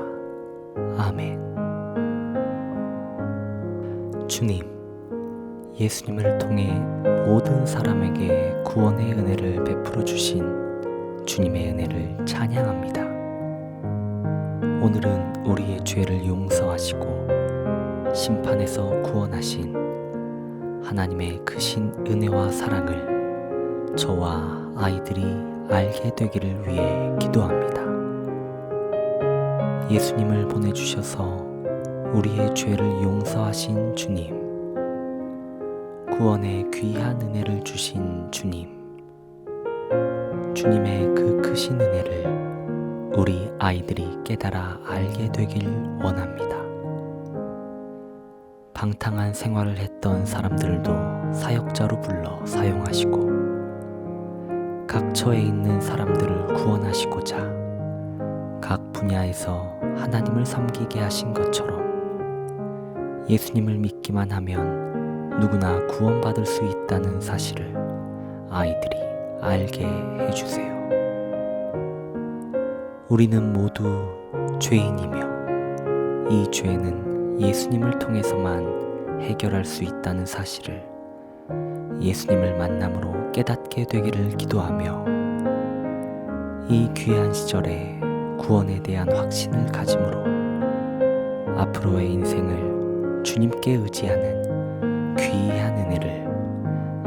아멘. 주님, 예수님을 통해 모든 사람에게 구원의 은혜를 베풀어 주신 주님의 은혜를 찬양합니다. 오늘은 우리의 죄를 용서하시고 심판에서 구원하신 하나님의 크신 은혜와 사랑을 저와 아이들이 알게 되기를 위해 기도합니다. 예수님을 보내주셔서 우리의 죄를 용서하신 주님, 구원의 귀한 은혜를 주신 주님, 주님의 그 크신 은혜를 우리 아이들이 깨달아 알게 되길 원합니다. 방탕한 생활을 했던 사람들도 사역자로 불러 사용하시고 각 처에 있는 사람들을 구원하시고자 각 분야에서 하나님을 섬기게 하신 것처럼 예수님을 믿기만 하면 누구나 구원받을 수 있다는 사실을 아이들이 알게 해주세요. 우리는 모두 죄인이며 이 죄는 예수님을 통해서만 해결할 수 있다는 사실을 예수님을 만남으로 깨닫게 되기를 기도하며 이 귀한 시절에 구원에 대한 확신을 가짐으로 앞으로의 인생을 주님께 의지하는 귀한 은혜를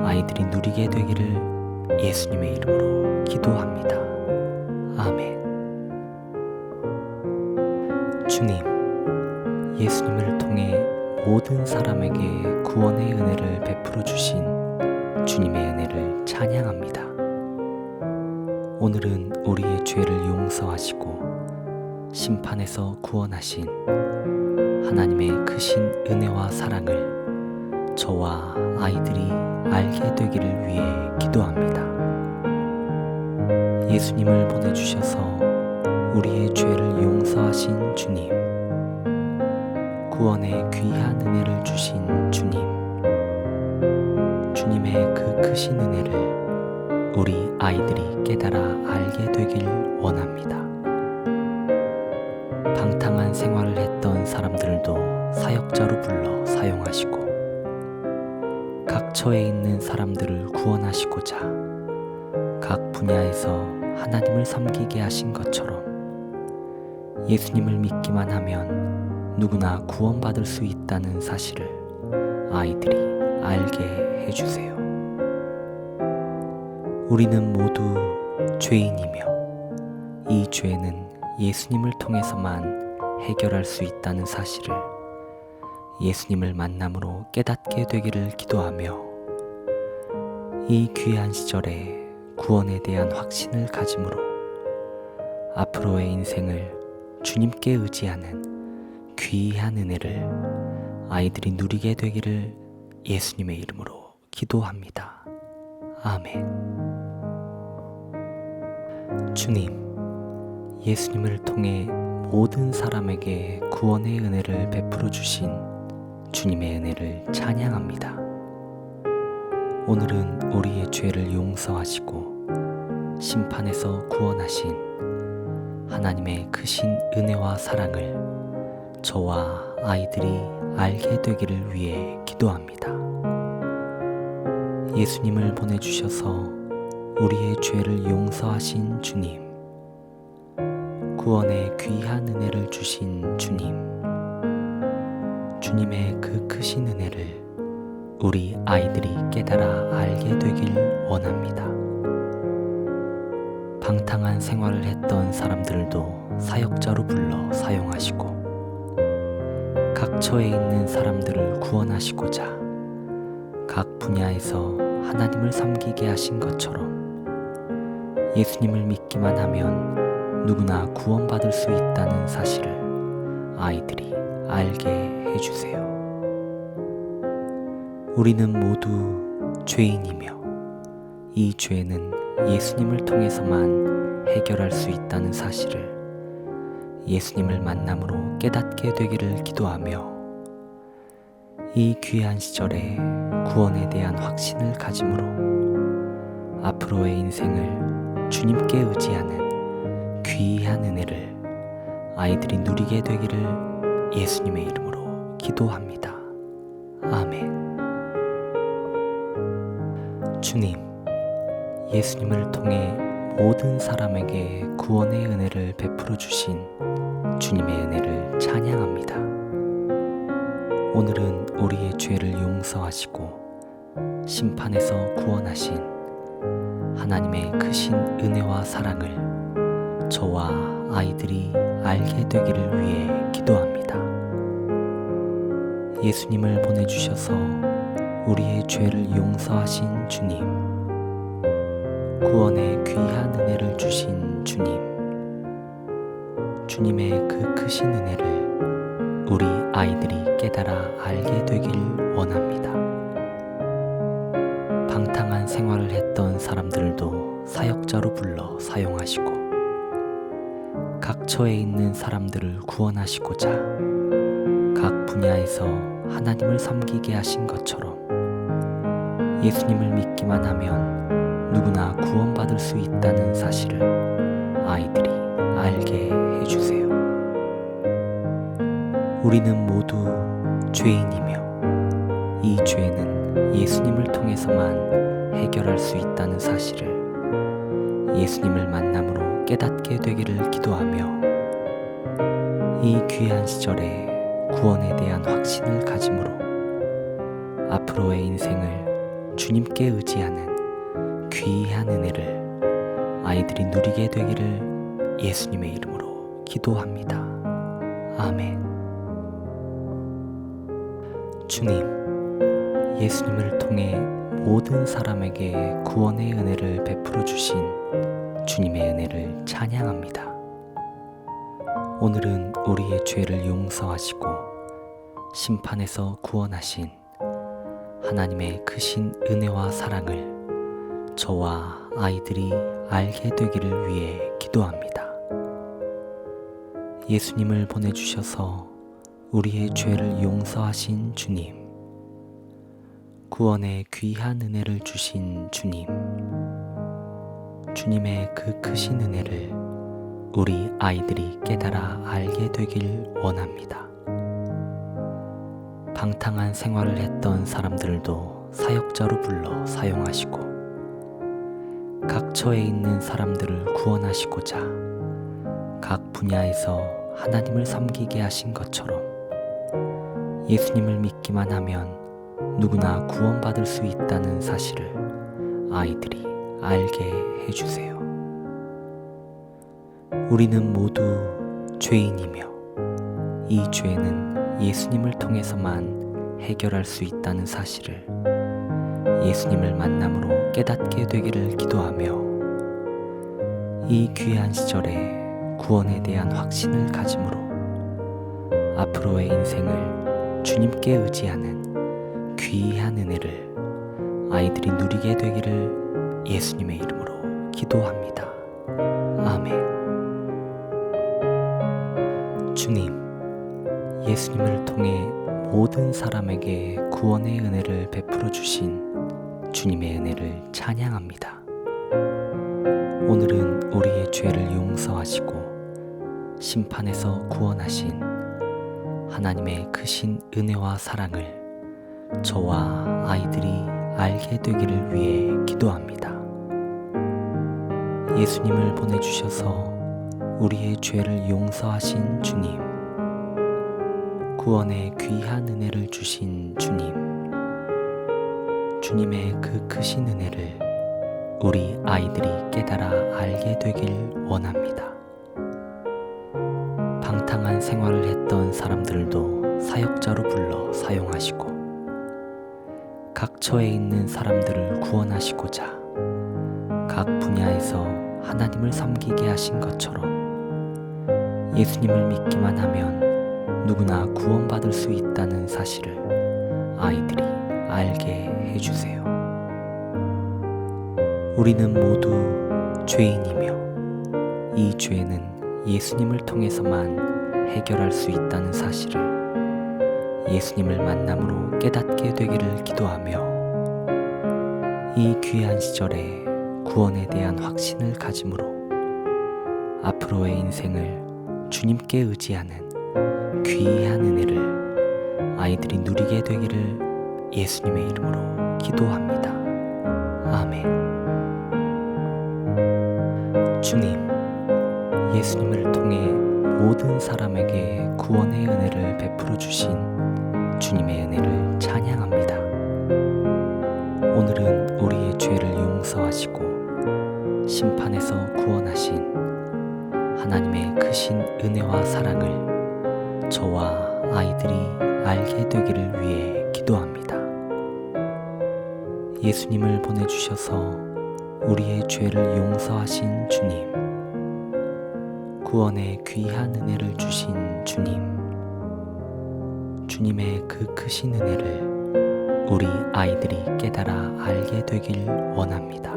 아이들이 누리게 되기를 예수님의 이름으로 기도합니다. 아멘. 주님, 예수님을 통해 모든 사람에게 구원의 은혜를 베풀어 주신 주님의 은혜를 찬양합니다. 오늘은 우리의 죄를 용서하시고 심판에서 구원하신 하나님의 크신 은혜와 사랑을 저와 아이들이 알게 되기를 위해 기도합니다. 예수님을 보내주셔서 우리의 죄를 용서하신 주님, 구원의 귀한 은혜를 주신 주님, 주님의 그 크신 은혜를 우리 아이들이 깨달아 알게 되길 원합니다. 방탕한 생활을 했던 사람들도 사역자로 불러 사용하시고 각 처에 있는 사람들을 구원하시고자 각 분야에서 하나님을 섬기게 하신 것처럼 예수님을 믿기만 하면 누구나 구원받을 수 있다는 사실을 아이들이 알게 해주세요. 우리는 모두 죄인이며 이 죄는 예수님을 통해서만 해결할 수 있다는 사실을 예수님을 만남으로 깨닫게 되기를 기도하며 이 귀한 시절에 구원에 대한 확신을 가짐으로 앞으로의 인생을 주님께 의지하는 귀한 은혜를 아이들이 누리게 되기를 예수님의 이름으로 기도합니다. 아멘. 주님, 예수님을 통해 모든 사람에게 구원의 은혜를 베풀어 주신 주님의 은혜를 찬양합니다. 오늘은 우리의 죄를 용서하시고 심판에서 구원하신 하나님의 크신 은혜와 사랑을 저와 아이들이 알게 되기를 위해 기도합니다. 예수님을 보내주셔서 우리의 죄를 용서하신 주님, 구원의 귀한 은혜를 주신 주님, 주님의 그 크신 은혜를 우리 아이들이 깨달아 알게 되길 원합니다. 방탕한 생활을 했던 사람들도 사역자로 불러 사용하시고 각 처에 있는 사람들을 구원하시고자 각 분야에서 하나님을 섬기게 하신 것처럼 예수님을 믿기만 하면 누구나 구원받을 수 있다는 사실을 아이들이 알게 해주세요. 우리는 모두 죄인이며 이 죄는 예수님을 통해서만 해결할 수 있다는 사실을 예수님을 만남으로 깨닫게 되기를 기도하며 이 귀한 시절에 구원에 대한 확신을 가짐으로 앞으로의 인생을 주님께 의지하는 귀한 은혜를 아이들이 누리게 되기를 예수님의 이름으로 기도합니다. 아멘. 주님, 예수님을 통해 모든 사람에게 구원의 은혜를 베풀어 주신 주님의 은혜를 찬양합니다. 오늘은 우리의 죄를 용서하시고 심판에서 구원하신 하나님의 크신 은혜와 사랑을 저와 아이들이 알게 되기를 위해 기도합니다. 예수님을 보내주셔서 우리의 죄를 용서하신 주님, 구원의 귀한 은혜를 주신 주님, 주님의 그 크신 은혜를 우리 아이들이 깨달아 알게 되길 원합니다. 방탕한 생활을 했던 사람들도 사역자로 불러 사용하시고 각 처에 있는 사람들을 구원하시고자 각 분야에서 하나님을 섬기게 하신 것처럼 예수님을 믿기만 하면 누구나 구원받을 수 있다는 사실을 아이들이 알게 해주세요. 우리는 모두 죄인이며 이 죄는 예수님을 통해서만 해결할 수 있다는 사실을 예수님을 만남으로 깨닫게 되기를 기도하며 이 귀한 시절에 구원에 대한 확신을 가짐으로 앞으로의 인생을 주님께 의지하는 귀한 은혜를 아이들이 누리게 되기를 예수님의 이름으로 기도합니다. 아멘. 주님, 예수님을 통해 모든 사람에게 구원의 은혜를 베풀어 주신 주님의 은혜를 찬양합니다. 오늘은 우리의 죄를 용서하시고 심판에서 구원하신 하나님의 크신 은혜와 사랑을 저와 아이들이 알게 되기를 위해 기도합니다. 예수님을 보내주셔서 우리의 죄를 용서하신 주님, 구원의 귀한 은혜를 주신 주님, 주님의 그 크신 은혜를 우리 아이들이 깨달아 알게 되길 원합니다. 방탕한 생활을 했던 사람들도 사역자로 불러 사용하시고 각 처에 있는 사람들을 구원하시고자 각 분야에서 하나님을 섬기게 하신 것처럼 예수님을 믿기만 하면 누구나 구원받을 수 있다는 사실을 아이들이 알게 해주세요. 우리는 모두 죄인이며 이 죄는 예수님을 통해서만 해결할 수 있다는 사실을 예수님을 만남으로 깨닫게 되기를 기도하며 이 귀한 시절에 구원에 대한 확신을 가짐으로 앞으로의 인생을 주님께 의지하는 귀한 은혜를 아이들이 누리게 되기를 예수님의 이름으로 기도합니다. 아멘. 주님, 예수님을 통해 모든 사람에게 구원의 은혜를 베풀어 주신 주님의 은혜를 찬양합니다. 오늘은 우리의 죄를 용서하시고 심판에서 구원하신 하나님의 크신 은혜와 사랑을 저와 아이들이 알게 되기를 위해 기도합니다. 예수님을 보내주셔서 우리의 죄를 용서하신 주님, 구원의 귀한 은혜를 주신 주님, 주님의 그 크신 은혜를 우리 아이들이 깨달아 알게 되길 원합니다. 방탕한 생활을 했던 사람들도 사역자로 불러 사용하시고 각 처에 있는 사람들을 구원하시고자 각 분야에서 하나님을 섬기게 하신 것처럼 예수님을 믿기만 하면 누구나 구원받을 수 있다는 사실을 아이들이 알게 해주세요. 우리는 모두 죄인이며 이 죄는 예수님을 통해서만 해결할 수 있다는 사실을 예수님을 만남으로 깨닫게 되기를 기도하며 이 귀한 시절에 구원에 대한 확신을 가짐으로 앞으로의 인생을 주님께 의지하는 귀한 은혜를 아이들이 누리게 되기를 예수님의 이름으로 기도합니다. 아멘. 주님, 예수님을 통해 모든 사람에게 구원의 은혜를 베풀어 주신 주님의 은혜를 찬양합니다. 오늘은 우리의 죄를 용서하시고 심판에서 구원하신 하나님의 크신 은혜와 사랑을 저와 아이들이 알게 되기를 위해 기도합니다. 예수님을 보내주셔서 우리의 죄를 용서하신 주님, 구원의 귀한 은혜를 주신 주님, 주님의 그 크신 은혜를 우리 아이들이 깨달아 알게 되길 원합니다.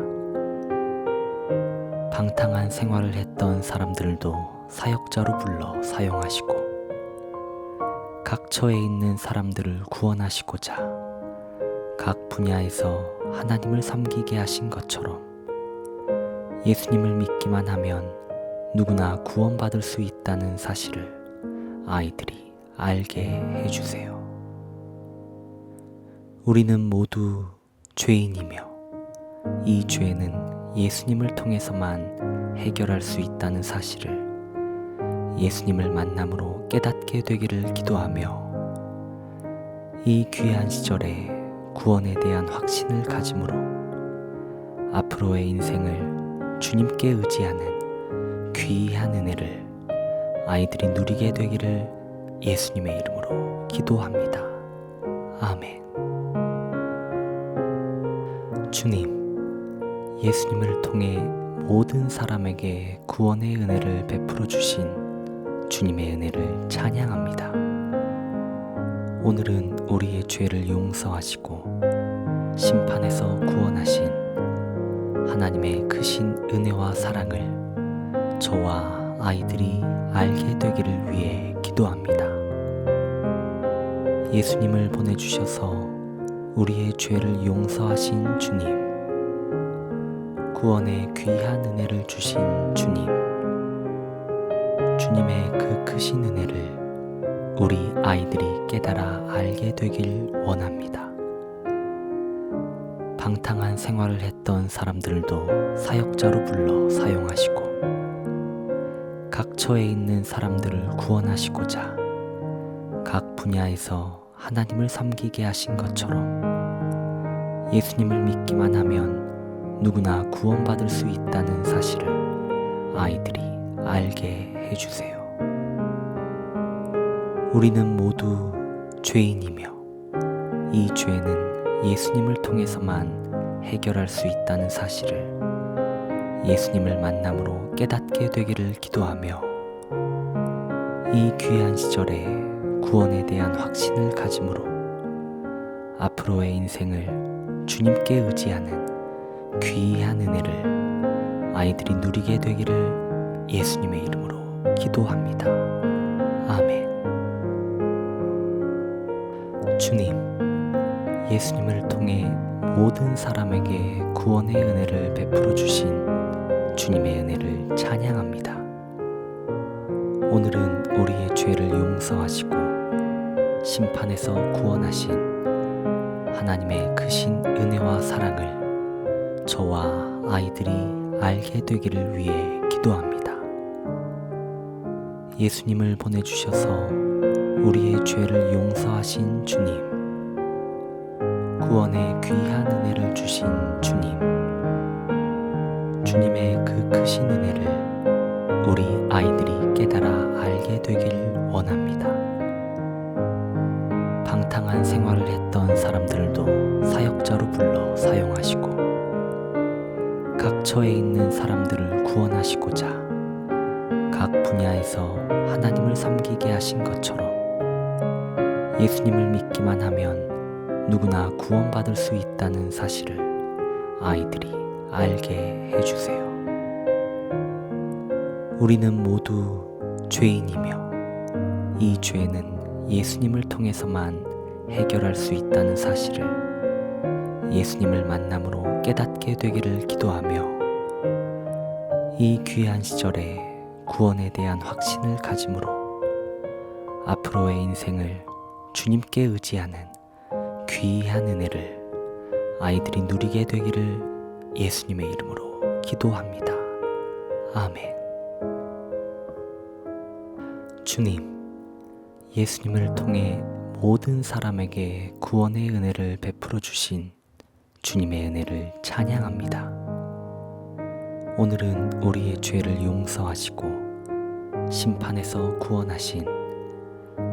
방탕한 생활을 했던 사람들도 사역자로 불러 사용하시고 각 처에 있는 사람들을 구원하시고자 각 분야에서 하나님을 섬기게 하신 것처럼 예수님을 믿기만 하면 누구나 구원받을 수 있다는 사실을 아이들이 알게 해주세요. 우리는 모두 죄인이며 이 죄는 예수님을 통해서만 해결할 수 있다는 사실을 예수님을 만남으로 깨닫게 되기를 기도하며 이 귀한 시절에 구원에 대한 확신을 가짐으로 앞으로의 인생을 주님께 의지하는 귀한 은혜를 아이들이 누리게 되기를 예수님의 이름으로 기도합니다. 아멘. 주님, 예수님을 통해 모든 사람에게 구원의 은혜를 베풀어 주신 주님의 은혜를 찬양합니다. 오늘은 우리의 죄를 용서하시고 심판에서 구원하신 하나님의 크신 은혜와 사랑을 저와 아이들이 알게 되기를 위해 기도합니다. 예수님을 보내주셔서 우리의 죄를 용서하신 주님, 구원의 귀한 은혜를 주신 주님, 주님의 그 크신 은혜를 우리 아이들이 깨달아 알게 되길 원합니다. 방탕한 생활을 했던 사람들도 사역자로 불러 사용하시고 각 처에 있는 사람들을 구원하시고자 각 분야에서 하나님을 섬기게 하신 것처럼 예수님을 믿기만 하면 누구나 구원받을 수 있다는 사실을 아이들이 알게 해주세요. 우리는 모두 죄인이며 이 죄는 예수님을 통해서만 해결할 수 있다는 사실을 예수님을 만남으로 깨닫게 되기를 기도하며 이 귀한 시절에 구원에 대한 확신을 가짐으로 앞으로의 인생을 주님께 의지하는 귀한 은혜를 아이들이 누리게 되기를 예수님의 이름으로 기도합니다. 아멘. 주님, 예수님을 통해 모든 사람에게 구원의 은혜를 베풀어 주신 주님의 은혜를 찬양합니다. 오늘은 우리의 죄를 용서하시고 심판에서 구원하신 하나님의 크신 은혜와 사랑을 저와 아이들이 알게 되기를 위해 기도합니다. 예수님을 보내주셔서 우리의 죄를 용서하신 주님, 구원의 귀한 은혜를 주신 주님, 주님의 그 크신 은혜를 우리 아이들이 깨달아 알게 되길 원합니다. 방탕한 생활을 했던 사람들도 사역자로 불러 사용하시고 각 처에 있는 사람들을 구원하시고자 각 분야에서 하나님을 섬기게 하신 것처럼 예수님을 믿기만 하면 누구나 구원받을 수 있다는 사실을 아이들이 알게 해주세요. 우리는 모두 죄인이며 이 죄는 예수님을 통해서만 해결할 수 있다는 사실을 예수님을 만남으로 깨닫게 되기를 기도하며 이 귀한 시절에 구원에 대한 확신을 가짐으로 앞으로의 인생을 주님께 의지하는 귀한 은혜를 아이들이 누리게 되기를 예수님의 이름으로 기도합니다. 아멘. 주님, 예수님을 통해 모든 사람에게 구원의 은혜를 베풀어 주신 주님의 은혜를 찬양합니다. 오늘은 우리의 죄를 용서하시고 심판에서 구원하신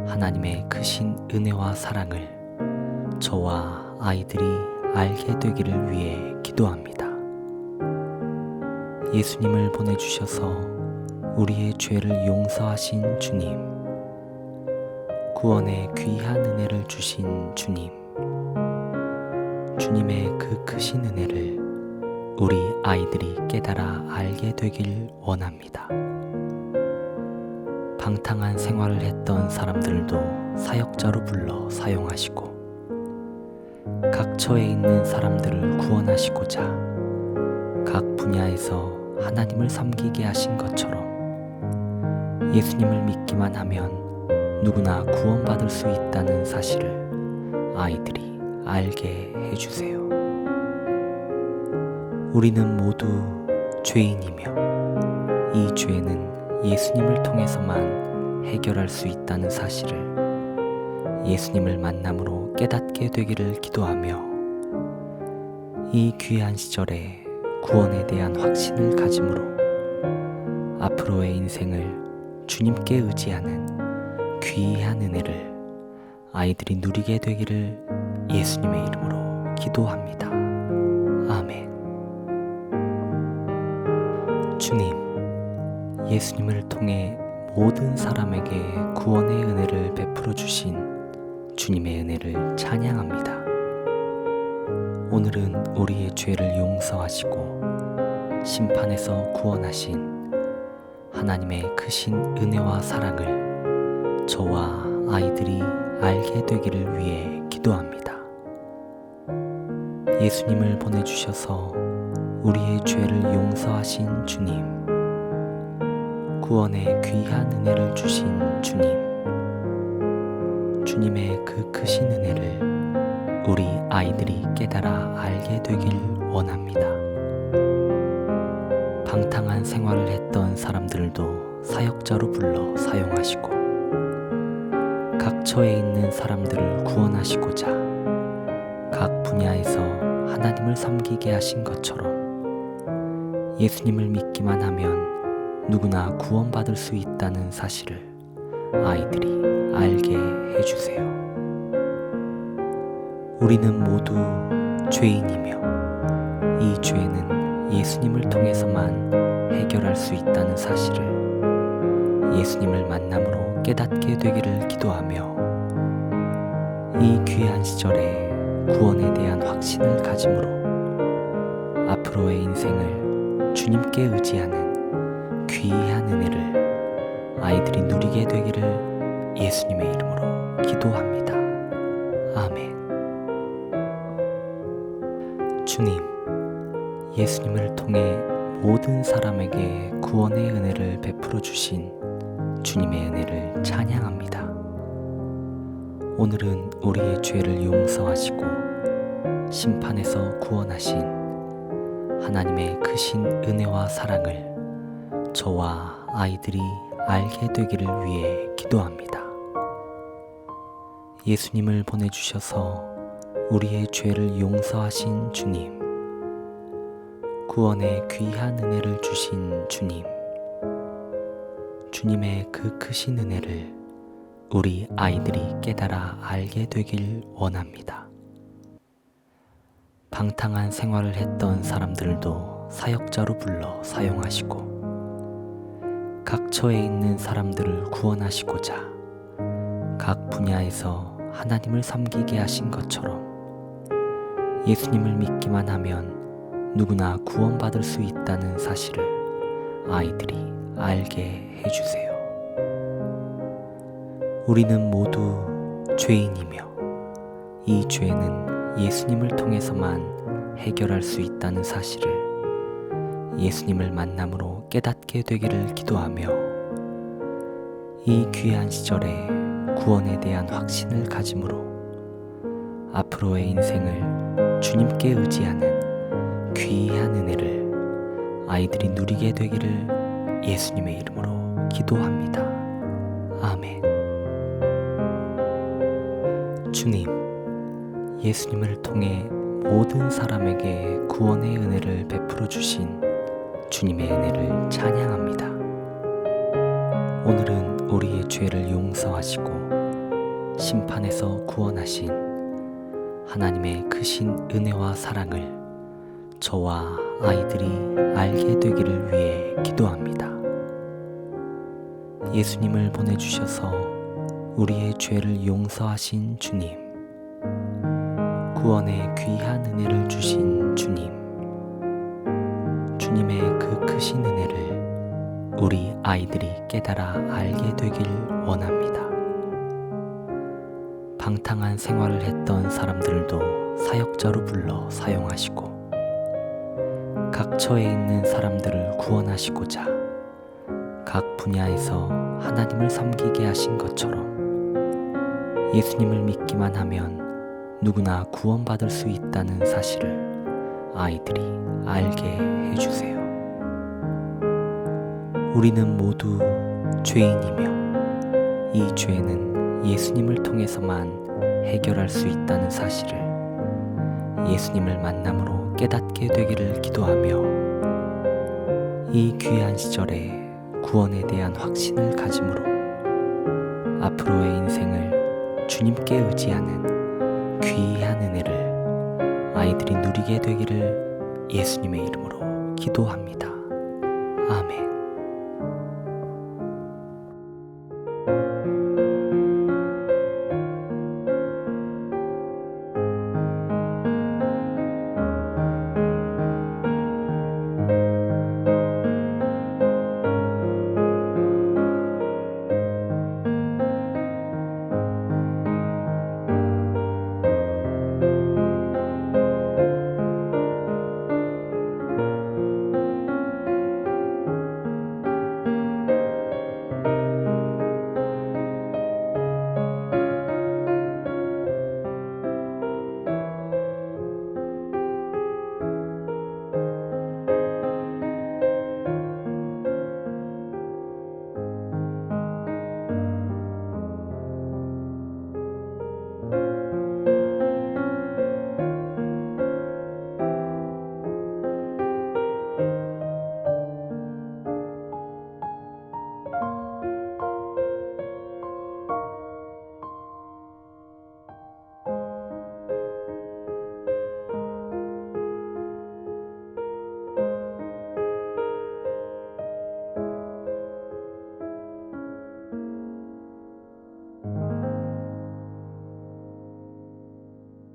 하나님의 크신 은혜와 사랑을 저와 아이들이 알게 되기를 위해 기도합니다. 예수님을 보내주셔서 우리의 죄를 용서하신 주님, 구원의 귀한 은혜를 주신 주님, 주님의 그 크신 은혜를 우리 아이들이 깨달아 알게 되길 원합니다. 방탕한 생활을 했던 사람들도 사역자로 불러 사용하시고 각처에 있는 사람들을 구원하시고자 각 분야에서 하나님을 섬기게 하신 것처럼 예수님을 믿기만 하면 누구나 구원받을 수 있다는 사실을 아이들이 알게 해주세요. 우리는 모두 죄인이며 이 죄는 예수님을 통해서만 해결할 수 있다는 사실을 예수님을 만남으로 깨닫게 되기를 기도하며 이 귀한 시절에 구원에 대한 확신을 가짐으로 앞으로의 인생을 주님께 의지하는 귀한 은혜를 아이들이 누리게 되기를 예수님의 이름으로 기도합니다. 아멘. 주님, 예수님을 통해 모든 사람에게 구원의 은혜를 베풀어 주신 주님의 은혜를 찬양합니다. 오늘은 우리의 죄를 용서하시고 심판에서 구원하신 하나님의 크신 은혜와 사랑을 저와 아이들이 알게 되기를 위해 기도합니다. 예수님을 보내주셔서 우리의 죄를 용서하신 주님, 구원의 귀한 은혜를 주신 주님, 주님의 그 크신 은혜를 우리 아이들이 깨달아 알게 되길 원합니다. 방탕한 생활을 했던 사람들도 사역자로 불러 사용하시고 각처에 있는 사람들을 구원하시고자 각 분야에서 하나님을 섬기게 하신 것처럼 예수님을 믿기만 하면 누구나 구원받을 수 있다는 사실을 아이들이 알게 해주세요. 우리는 모두 죄인이며 이 죄는 예수님을 통해서만 해결할 수 있다는 사실을 예수님을 만남으로 깨닫게 되기를 기도하며 이 귀한 시절에 구원에 대한 확신을 가짐으로 앞으로의 인생을 주님께 의지하는 귀한 은혜를 아이들이 누리게 되기를 예수님의 이름으로 기도합니다. 아멘. 주님, 예수님을 통해 모든 사람에게 구원의 은혜를 베풀어 주신 주님의 은혜를 찬양합니다. 오늘은 우리의 죄를 용서하시고 심판에서 구원하신 하나님의 크신 은혜와 사랑을 저와 아이들이 알게 되기를 위해 기도합니다. 예수님을 보내주셔서 우리의 죄를 용서하신 주님, 구원의 귀한 은혜를 주신 주님, 주님의 그 크신 은혜를 우리 아이들이 깨달아 알게 되길 원합니다. 방탕한 생활을 했던 사람들도 사역자로 불러 사용하시고 각처에 있는 사람들을 구원하시고자 각 분야에서 하나님을 섬기게 하신 것처럼 예수님을 믿기만 하면 누구나 구원받을 수 있다는 사실을 아이들이 알게 해주세요. 우리는 모두 죄인이며 이 죄는 예수님을 통해서만 해결할 수 있다는 사실을 예수님을 만남으로 깨닫게 되기를 기도하며 이 귀한 시절에 구원에 대한 확신을 가짐으로 앞으로의 인생을 주님께 의지하는 귀한 은혜를 아이들이 누리게 되기를 예수님의 이름으로 기도합니다. 아멘. 주님, 예수님을 통해 모든 사람에게 구원의 은혜를 베풀어 주신 주님의 은혜를 찬양합니다. 오늘은 우리의 죄를 용서하시고 심판에서 구원하신 하나님의 크신 은혜와 사랑을 저와 아이들이 알게 되기를 위해 기도합니다. 예수님을 보내주셔서 우리의 죄를 용서하신 주님, 구원의 귀한 은혜를 주신 주님, 주님의 그 크신 은혜를 우리 아이들이 깨달아 알게 되길 원합니다. 방탕한 생활을 했던 사람들도 사역자로 불러 사용하시고 각처에 있는 사람들을 구원하시고자 각 분야에서 하나님을 섬기게 하신 것처럼 예수님을 믿기만 하면 누구나 구원받을 수 있다는 사실을 아이들이 알게 해주세요. 우리는 모두 죄인이며 이 죄는 예수님을 통해서만 해결할 수 있다는 사실을 예수님을 만남으로 깨닫게 되기를 기도하며 이 귀한 시절에 구원에 대한 확신을 가짐으로 앞으로의 인생을 주님께 의지하는 귀한 은혜를 아이들이 누리게 되기를 예수님의 이름으로 기도합니다. 아멘.